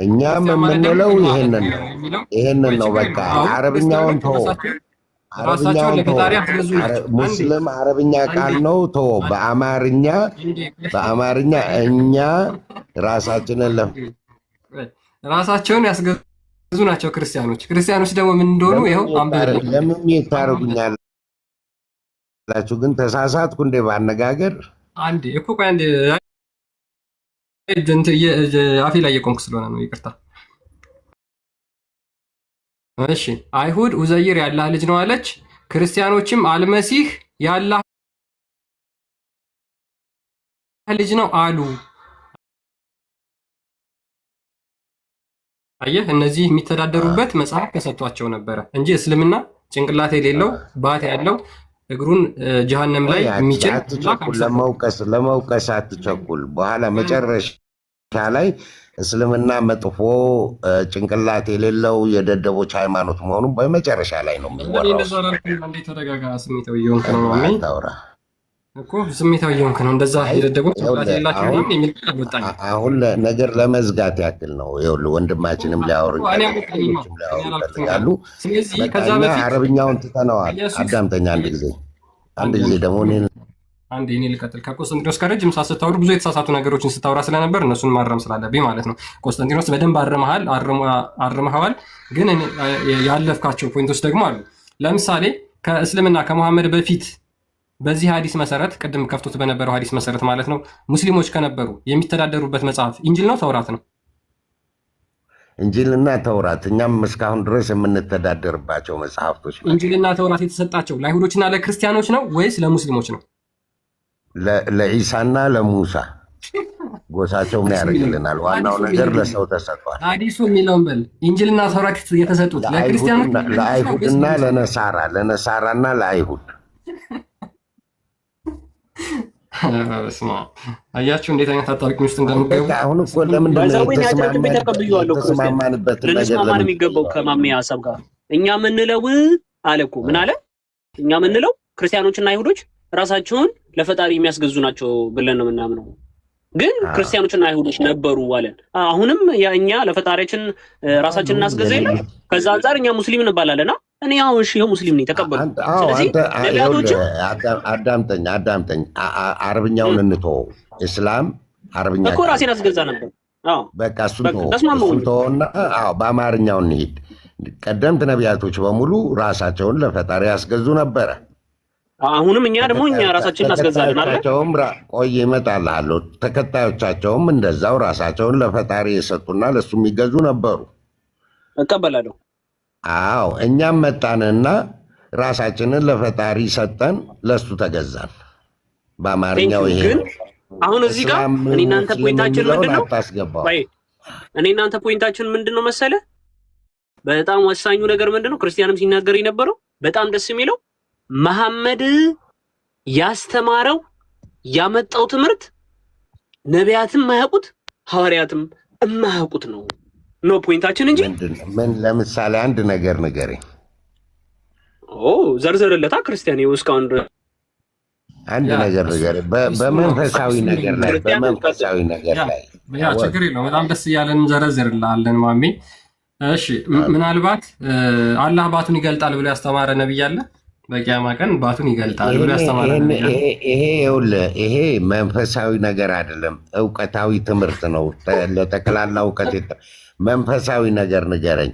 እኛም የምንለው ይሄንን ነው። በቃ አረብኛውን ተወው፣ ሙስሊም አረብኛ ቃል ነው ተወው። በአማርኛ እኛ ራሳቸውን ያስገዙ ናቸው ክርስቲያኖች። ክርስቲያኖች ደግሞ ምን እንደሆኑ ይኸው አንብበን። ለምን ታደርጉኛላችሁ ግን? ተሳሳትኩ እንዴ ባነጋገር? አንዴ እኮ ቆይ አንዴ አፌ ላይ የቆምክ ስለሆነ ነው፣ ይቅርታ። እሺ፣ አይሁድ ኡዘይር ያላህ ልጅ ነው አለች። ክርስቲያኖችም አልመሲህ ያላህ ልጅ ነው አሉ። አየህ፣ እነዚህ የሚተዳደሩበት መጽሐፍ ተሰጥቷቸው ነበረ እንጂ እስልምና ጭንቅላት የሌለው ባት ያለው እግሩን ጀሃነም ላይ የሚጭን ለመውቀስ አትቸኩል። በኋላ መጨረሻ ላይ እስልምና መጥፎ ጭንቅላት የሌለው የደደቦች ሃይማኖት መሆኑ በመጨረሻ ላይ ነው የሚወራው። ስሜታዊ የሆንክ ነው እንደዛ የደደቦች ጭንቅላት የሌላቸው አሁን ነገር ለመዝጋት ያክል ነው። ይኸውልህ ወንድማችንም ሊያወሩ ይፈልጋሉ። አረብኛውን ትተነዋል። አዳምጠኛ አንድ ጊዜ ደግሞ አንድ እኔ ልቀጥል። ከቆስጠንጢኖስ ከረጅም ሰዓት ስታወሩ ብዙ የተሳሳቱ ነገሮችን ስታወራ ስለነበር እነሱን ማረም ስላለብኝ ማለት ነው። ቆስጠንጢኖስ በደንብ አርመሃል፣ ግን ያለፍካቸው ፖይንቶች ደግሞ አሉ። ለምሳሌ ከእስልምና ከመሐመድ በፊት በዚህ ሀዲስ መሰረት ቅድም ከፍቶት በነበረው ሀዲስ መሰረት ማለት ነው ሙስሊሞች ከነበሩ የሚተዳደሩበት መጽሐፍ ኢንጂል ነው ተውራት ነው? እንጂልና ተውራት እኛም እስካሁን ድረስ የምንተዳደርባቸው መጽሐፍቶች። እንጂልና ተውራት የተሰጣቸው ለአይሁዶችና ለክርስቲያኖች ነው ወይስ ለሙስሊሞች ነው? ለኢሳና ለሙሳ ጎሳቸው ምን ያደርግልናል? ዋናው ነገር ለሰው ተሰጥቷል። ሀዲሱ የሚለውን በል። ኢንጂልና ተውራት የተሰጡት ለክርስቲያኖች፣ ለአይሁድና ለነሳራና ለአይሁድ። አያችሁ እንዴት አይነት አጣብቂኝ ውስጥ እንደምትገቡ። አሁን እኮ ለምንድን ነው የተስማማንበት ልንስማማን የሚገባው ከማሜ ሀሳብ ጋር? እኛ ምንለው አለ እኮ ምን አለ? እኛ ምንለው ክርስቲያኖችና አይሁዶች ራሳቸውን ለፈጣሪ የሚያስገዙ ናቸው ብለን ነው የምናምነው። ግን ክርስቲያኖችና አይሁዶች ነበሩ አለን። አሁንም እኛ ለፈጣሪያችን ራሳችን እናስገዛ የለም። ከዛ አንጻር እኛ ሙስሊም እንባላለና እኔ አሁን እሺ ሙስሊም ነኝ ተቀበሉ። ስለዚህ ነቢያቶች አዳምጠኝ። አረብኛውን እንተወው። እስላም አረብኛ እኮ ራሴን አስገዛ ነበር። በቃ እሱን ተወውና በአማርኛው እንሂድ። ቀደምት ነቢያቶች በሙሉ ራሳቸውን ለፈጣሪ ያስገዙ ነበረ። አሁንም እኛ ደግሞ ራሳችንን እናስገዛለን አይደል? ቆይ እመጣልሃለሁ። ተከታዮቻቸውም እንደዛው ራሳቸውን ለፈጣሪ የሰጡና ለሱ የሚገዙ ነበሩ። እቀበላለሁ። አዎ እኛም መጣንና ራሳችንን ለፈጣሪ ሰጠን፣ ለሱ ተገዛን። በአማርኛው ይሄ ግን አሁን እዚህ ጋር እኔ እናንተ ፖይንታችን ምንድነው? እኔ እናንተ ፖይንታችን ምንድነው መሰለ? በጣም ወሳኙ ነገር ምንድነው? ክርስቲያንም ሲናገር የነበረው በጣም ደስ የሚለው መሐመድ ያስተማረው ያመጣው ትምህርት ነቢያትም ማያውቁት ሐዋርያትም የማያውቁት ነው ፖይንታችን እንጂ ምን ለምሳሌ አንድ ነገር ንገረኝ። ዘርዘርለታ ክርስቲያን ይኸው እስካሁን አንድ ነገር ንገረኝ። በመንፈሳዊ ነገር ላይ ያ ችግር የለውም። በጣም ደስ እያለን እንዘረዝርልሃለን ማሜ። እሺ ምናልባት አላህ ባቱን ይገልጣል ብሎ ያስተማረ ነብይ አለ በቂያማ ቀን ባቱን ይገልጣል ብሎ ያስተማራል። ይሄ መንፈሳዊ ነገር አይደለም፣ እውቀታዊ ትምህርት ነው። ለጠቅላላ እውቀት መንፈሳዊ ነገር ንገረኝ።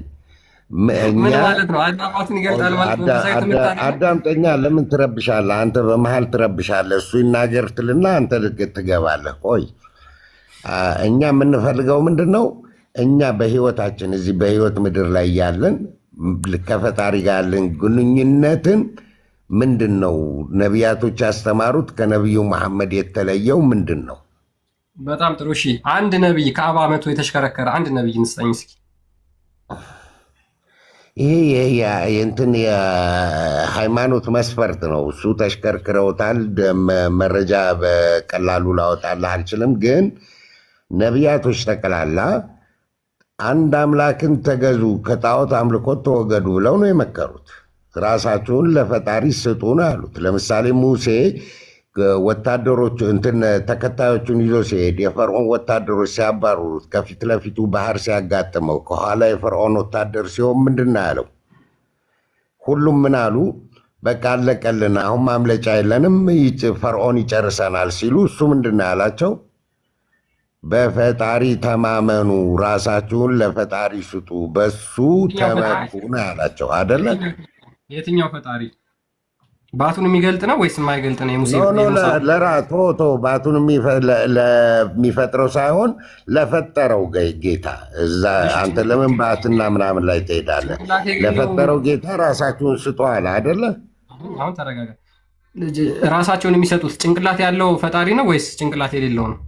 ምን ማለት ነው? ባቱን ይገልጣል ማለት ነው። አዳምጠኛ። ለምን ትረብሻለህ? አንተ በመሀል ትረብሻለህ። እሱ ይናገር ትልና አንተ ትገባለህ። ቆይ እኛ የምንፈልገው ምንድን ነው? እኛ በህይወታችን እዚህ በህይወት ምድር ላይ ያለን ከፈጣሪ ጋር ያለን ግንኙነትን ምንድን ነው? ነቢያቶች ያስተማሩት ከነቢዩ መሐመድ የተለየው ምንድን ነው? በጣም ጥሩ። እሺ አንድ ነቢይ ከአባ መቶ የተሽከረከረ አንድ ነቢይ እንስጠኝ እስኪ። ይሄ እንትን የሃይማኖት መስፈርት ነው። እሱ ተሽከርክረውታል። መረጃ በቀላሉ ላወጣልህ አልችልም። ግን ነቢያቶች ጠቅላላ አንድ አምላክን ተገዙ፣ ከጣዖት አምልኮት ተወገዱ ብለው ነው የመከሩት። ራሳችሁን ለፈጣሪ ስጡ ነው ያሉት። ለምሳሌ ሙሴ ወታደሮቹ ተከታዮቹን ይዞ ሲሄድ የፈርዖን ወታደሮች ሲያባሩት ከፊት ለፊቱ ባህር ሲያጋጥመው ከኋላ የፈርዖን ወታደር ሲሆን ምንድን ነው ያለው? ሁሉም ምን አሉ? በቃ አለቀልን፣ አሁን ማምለጫ የለንም፣ ፈርዖን ይጨርሰናል ሲሉ እሱ ምንድን ነው ያላቸው? በፈጣሪ ተማመኑ፣ ራሳችሁን ለፈጣሪ ስጡ፣ በሱ ተመኩ ነው ያላቸው። አደለ? የትኛው ፈጣሪ? ባቱን የሚገልጥ ነው ወይስ የማይገልጥ ነው? የሙሴ ለራቶ ባቱን ለሚፈጥረው ሳይሆን ለፈጠረው ጌታ። እዛ አንተ ለምን ባትና ምናምን ላይ ትሄዳለህ? ለፈጠረው ጌታ ራሳችሁን ስጡ አለ። አደለ? አሁን ተረጋጋ። ራሳቸውን የሚሰጡት ጭንቅላት ያለው ፈጣሪ ነው ወይስ ጭንቅላት የሌለው ነው?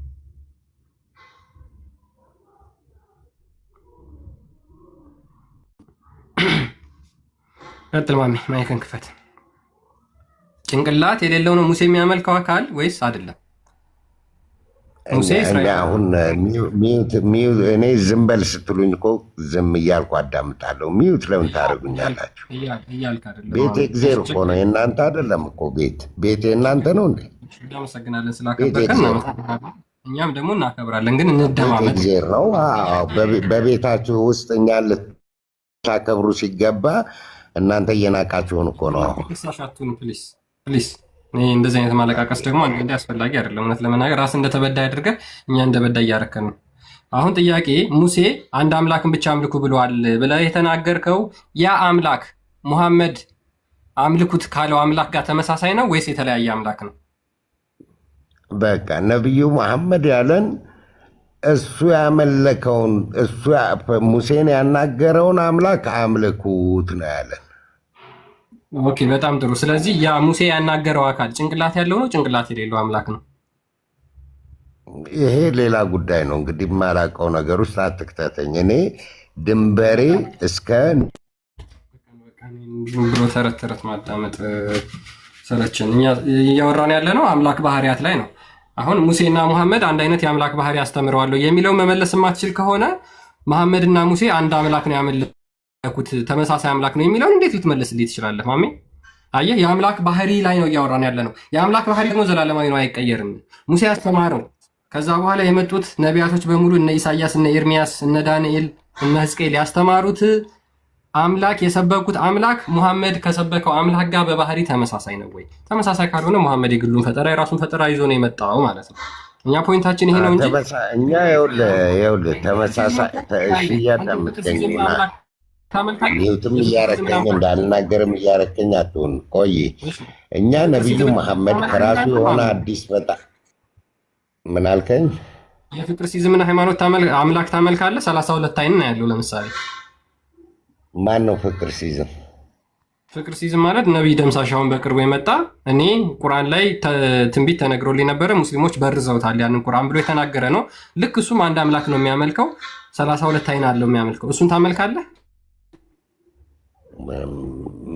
ቀጥል ማሚ፣ ማይክን ክፈት። ጭንቅላት የሌለው ነው ሙሴ የሚያመልከው አካል ወይስ አይደለም? ሙሴ አሁን እኔ ዝም በል ስትሉኝ እኮ ዝም እያልኩ አዳምጣለሁ። ሚዩት ለምን ታደርጉኛላችሁ? ቤቴ እግዜር እኮ ነው፣ የእናንተ አይደለም እኮ። ቤቴ የእናንተ ነው እንዴ? እናመሰግናለን ስላከበርከን። እኛም ደግሞ እናከብራለን፣ ግን እንደማመጥ እግዜር ነው። በቤታችሁ ውስጥ እኛ ልታከብሩ ሲገባ እናንተ እየናቃችሁን እኮ ነው። ሳሻቱን ፕሊስ እንደዚህ አይነት ማለቃቀስ ደግሞ አንዳንዴ አስፈላጊ አይደለም። እውነት ለመናገር ራስ እንደተበዳይ አድርገህ እኛ እንደበዳይ እያረከን ነው። አሁን ጥያቄ ሙሴ አንድ አምላክን ብቻ አምልኩ ብለዋል ብለህ የተናገርከው ያ አምላክ ሙሐመድ አምልኩት ካለው አምላክ ጋር ተመሳሳይ ነው ወይስ የተለያየ አምላክ ነው? በቃ ነቢዩ መሐመድ ያለን እሱ ያመለከውን ሙሴን ያናገረውን አምላክ አምልኩት ነው ያለን። ኦኬ፣ በጣም ጥሩ። ስለዚህ ያ ሙሴ ያናገረው አካል ጭንቅላት ያለው ነው ጭንቅላት የሌለው አምላክ ነው? ይሄ ሌላ ጉዳይ ነው። እንግዲህ የማላውቀው ነገር ውስጥ አትክተተኝ። እኔ ድንበሬ እስከ ብሎ ተረት ማዳመጥ ሰለችን። እኛ እያወራን ያለ ነው አምላክ ባህሪያት ላይ ነው። አሁን ሙሴና ሙሐመድ አንድ አይነት የአምላክ ባህሪ ያስተምረዋለሁ የሚለው መመለስ የማትችል ከሆነ መሐመድና ሙሴ አንድ አምላክ ነው ያመለኩት ተመሳሳይ አምላክ ነው የሚለውን እንዴት ልትመልስልኝ ትችላለህ? ማሜ አየህ፣ የአምላክ ባህሪ ላይ ነው እያወራን ያለ ነው። የአምላክ ባህሪ ደግሞ ዘላለማዊ ነው፣ አይቀየርም። ሙሴ ያስተማረው ከዛ በኋላ የመጡት ነቢያቶች በሙሉ እነ ኢሳያስ፣ እነ ኤርሚያስ፣ እነ ዳንኤል፣ እነ ሕዝቅኤል ያስተማሩት አምላክ የሰበኩት አምላክ ሙሐመድ ከሰበከው አምላክ ጋር በባህሪ ተመሳሳይ ነው ወይ? ተመሳሳይ ካልሆነ ሙሐመድ የግሉን ፈጠራ የራሱን ፈጠራ ይዞ ነው የመጣው ማለት ነው። እኛ ፖይንታችን ይሄ ነው እንጂ እኛ ይኸውልህ ተመሳሳይ እያዳመጥከኝና ሚውትም እያረከኝ እንዳልናገርም እያረከኝ አትሆን። ቆይ እኛ ነቢዩ መሐመድ ከራሱ የሆነ አዲስ ምን አልከኝ? የፍቅር ሲዝምና ሃይማኖት አምላክ ታመልካለህ? 32 አይን ነው ያለው። ለምሳሌ ማን ነው ፍቅር ሲዝም? ፍቅር ሲዝም ማለት ነቢይ ደምሳሻውን በቅርቡ የመጣ እኔ ቁርአን ላይ ትንቢት ተነግሮልኝ ነበረ፣ ሙስሊሞች በርዘውታል ያንን ቁርአን ብሎ የተናገረ ነው። ልክ እሱም አንድ አምላክ ነው የሚያመልከው፣ 32 አይን አለው የሚያመልከው። እሱን ታመልካለህ?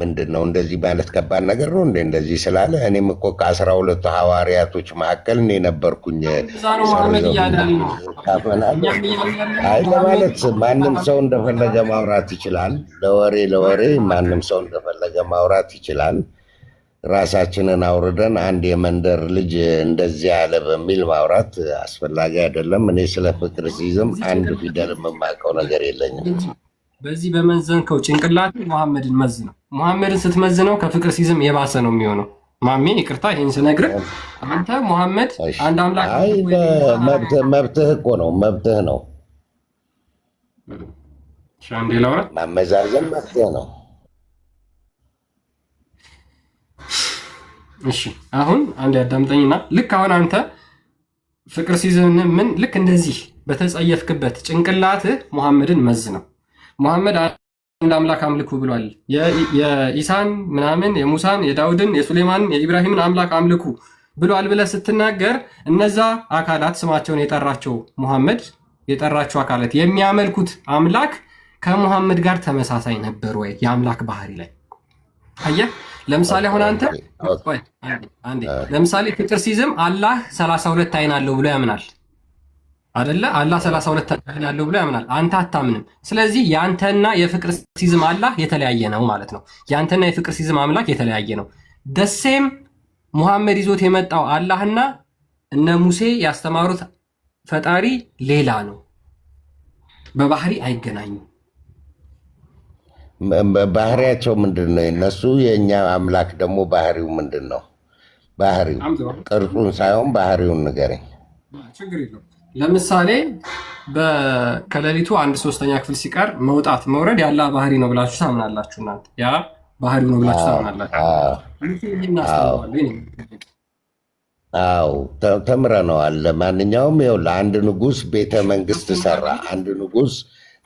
ምንድን ነው እንደዚህ ማለት ከባድ ነገር ነው እንዴ? እንደዚህ ስላለ እኔም እኮ ከ12 ሐዋርያቶች መካከል እኔ ነበርኩኝ። አይ ለማለት ማንም ሰው እንደፈለገ ማውራት ይችላል። ለወሬ ማንም ሰው እንደፈለገ ማውራት ይችላል። ራሳችንን አውርደን አንድ የመንደር ልጅ እንደዚህ ያለ በሚል ማውራት አስፈላጊ አይደለም። እኔ ስለ ፍቅር ሲዝም አንድ ፊደል የማውቀው ነገር የለኝም። በዚህ በመንዘንከው ጭንቅላት መሐመድን መዝ ነው። ሙሐመድን ስትመዝነው ከፍቅርሲዝም የባሰ ነው የሚሆነው። ማሜ ይቅርታ ይህን ስነግርህ አንተ ሙሐመድ አንድ አምላክ መብትህ እኮ ነው፣ መብትህ ነው። ማመዛዘን መብትህ ነው። እሺ አሁን አንድ ያዳምጠኝና ልክ አሁን አንተ ፍቅርሲዝም ምን ልክ እንደዚህ በተጸየፍክበት ጭንቅላትህ ሙሐመድን መዝ ነው። ሙሐመድ አንድ አምላክ አምልኩ ብሏል። የኢሳን ምናምን የሙሳን የዳውድን የሱሌማንን የኢብራሂምን አምላክ አምልኩ ብሏል ብለህ ስትናገር እነዛ አካላት ስማቸውን የጠራቸው ሙሐመድ የጠራቸው አካላት የሚያመልኩት አምላክ ከሙሐመድ ጋር ተመሳሳይ ነበር ወይ? የአምላክ ባህሪ ላይ አየህ። ለምሳሌ አሁን አንተ ለምሳሌ ፍቅርሲዝም አላህ 32 አይን አለው ብሎ ያምናል አይደለ? አላህ 32 አይን አለው ብሎ ያምናል። አንተ አታምንም። ስለዚህ ያንተና የፍቅርሲዝም አላህ የተለያየ ነው ማለት ነው። ያንተና የፍቅርሲዝም አምላክ የተለያየ ነው። ደሴም ሙሐመድ ይዞት የመጣው አላህና እነ ሙሴ ያስተማሩት ፈጣሪ ሌላ ነው። በባህሪ አይገናኙም። ባህሪያቸው ምንድን ነው? የነሱ የእኛ አምላክ ደግሞ ባህሪው ምንድን ነው? ባህሪው ቅርጹን ሳይሆን ባህሪውን ንገረኝ። ችግር የለውም። ለምሳሌ ከሌሊቱ 1/3 ክፍል ሲቀር መውጣት መውረድ ያለ ባህሪ ነው ብላችሁ ታምናላችሁ። እናንተ ያ ባህሪው ነው ብላችሁ ታምናላችሁ። አዎ ተምረነዋል። ለማንኛውም ይኸውልህ አንድ ንጉሥ ቤተ መንግስት ሰራ። አንድ ንጉሥ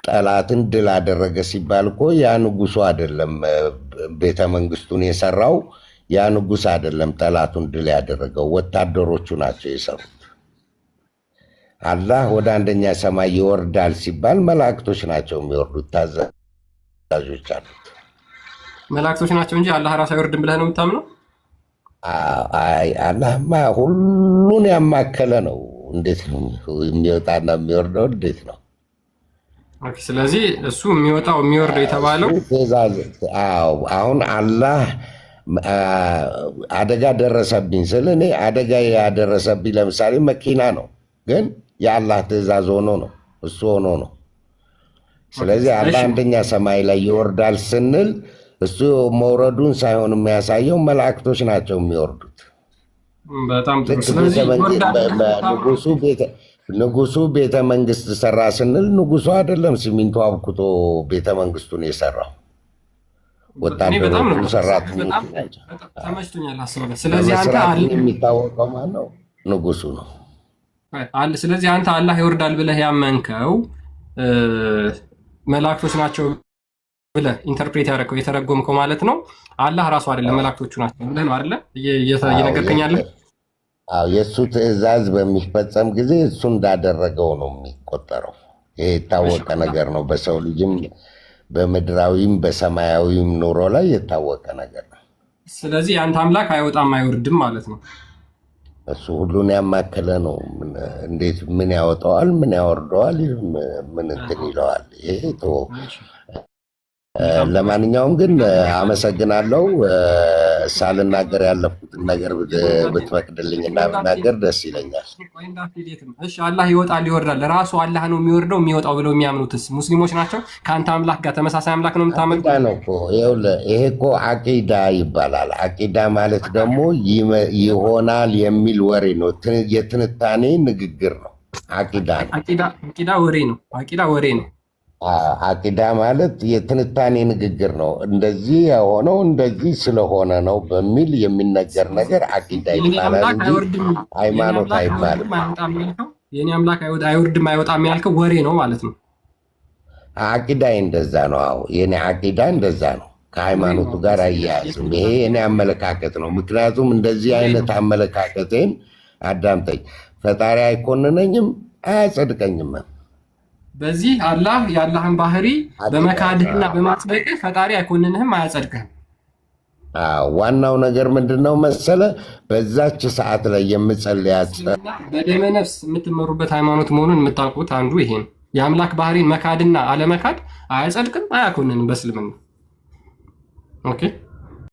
ጠላትን ድል አደረገ ሲባል እኮ ያ ንጉሱ አይደለም ቤተ መንግስቱን የሰራው፣ ያ ንጉስ አይደለም ጠላቱን ድል ያደረገው፣ ወታደሮቹ ናቸው የሰሩት። አላህ ወደ አንደኛ ሰማይ ይወርዳል ሲባል መላእክቶች ናቸው የሚወርዱት፣ ታዛዦች አሉት። መላእክቶች ናቸው እንጂ አላህ ራሱ አይወርድም ብለህ ነው የምታምነው? አይ አላህማ ሁሉን ያማከለ ነው። እንዴት ነው የሚወጣና የሚወርደው? እንዴት ነው? ስለዚህ እሱ የሚወጣው የሚወርደው የተባለው አሁን አላህ አደጋ ደረሰብኝ ስል እኔ አደጋ ያደረሰብኝ ለምሳሌ መኪና ነው፣ ግን የአላህ ትእዛዝ ሆኖ ነው፣ እሱ ሆኖ ነው። ስለዚህ አላህ አንደኛ ሰማይ ላይ ይወርዳል ስንል እሱ መውረዱን ሳይሆን የሚያሳየው መላእክቶች ናቸው የሚወርዱት። በጣም ንጉሱ ቤተ መንግስት ሰራ ስንል ንጉሱ አይደለም ሲሚንቶ አብኩቶ ቤተ መንግስቱን የሰራው፣ ወታደሮቹ ሰራተኞቹ ናቸው። ተመችቶኛል ሀሳብ። ስለዚህ አንተ የሚታወቀው ማነው? ንጉሱ ነው። ስለዚህ አንተ አላህ ይወርዳል ብለህ ያመንከው መላእክቶች ናቸው ብለህ ኢንተርፕሬት ያደረገው የተረጎምከው ማለት ነው። አላህ ራሱ አይደለም መላእክቶቹ ናቸው ብለህ ነው አይደለ እየነገርከኝ ያለህ? የእሱ ትእዛዝ በሚፈጸም ጊዜ እሱ እንዳደረገው ነው የሚቆጠረው። ይሄ የታወቀ ነገር ነው። በሰው ልጅም በምድራዊም በሰማያዊም ኑሮ ላይ የታወቀ ነገር ነው። ስለዚህ የአንተ አምላክ አይወጣም አይወርድም ማለት ነው። እሱ ሁሉን ያማከለ ነው። እንዴት ምን ያወጣዋል፣ ምን ያወርደዋል፣ ምን እንትን ይለዋል? ይሄ ለማንኛውም ግን አመሰግናለሁ። ሳልናገር ያለፉትን ነገር ብትፈቅድልኝ እና ብናገር ደስ ይለኛል። እሺ አላህ ይወጣል ይወርዳል፣ ራሱ አላህ ነው የሚወርደው የሚወጣው ብለው የሚያምኑትስ ሙስሊሞች ናቸው? ከአንተ አምላክ ጋር ተመሳሳይ አምላክ ነው የምታመልኩት? ይሄ እኮ አቂዳ ይባላል። አቂዳ ማለት ደግሞ ይሆናል የሚል ወሬ ነው፣ የትንታኔ ንግግር ነው። አቂዳ ወሬ ነው። አቂዳ ወሬ ነው። አቂዳ ማለት የትንታኔ ንግግር ነው። እንደዚህ የሆነው እንደዚህ ስለሆነ ነው በሚል የሚነገር ነገር አቂዳ ይባላል እንጂ ሃይማኖት አይባልም። የኔ አምላክ አይወርድም አይወጣም ያልከው ወሬ ነው ማለት ነው። አቂዳ እንደዛ ነው። አዎ የኔ አቂዳ እንደዛ ነው። ከሃይማኖቱ ጋር አያያዝም። ይሄ የኔ አመለካከት ነው። ምክንያቱም እንደዚህ አይነት አመለካከቴን አዳምጠኝ፣ ፈጣሪ አይኮንነኝም አያጸድቀኝም። በዚህ አላህ የአላህን ባህሪ በመካድህና በማጽደቅህ ፈጣሪ አይኮንንህም አያጸድቅህም። ዋናው ነገር ምንድን ነው መሰለ? በዛች ሰዓት ላይ የምጸልያት በደመ ነፍስ የምትመሩበት ሃይማኖት መሆኑን የምታውቁት አንዱ ይሄ ነው። የአምላክ ባህሪን መካድና አለመካድ አያጸድቅም አያኮንንም በእስልምና። ኦኬ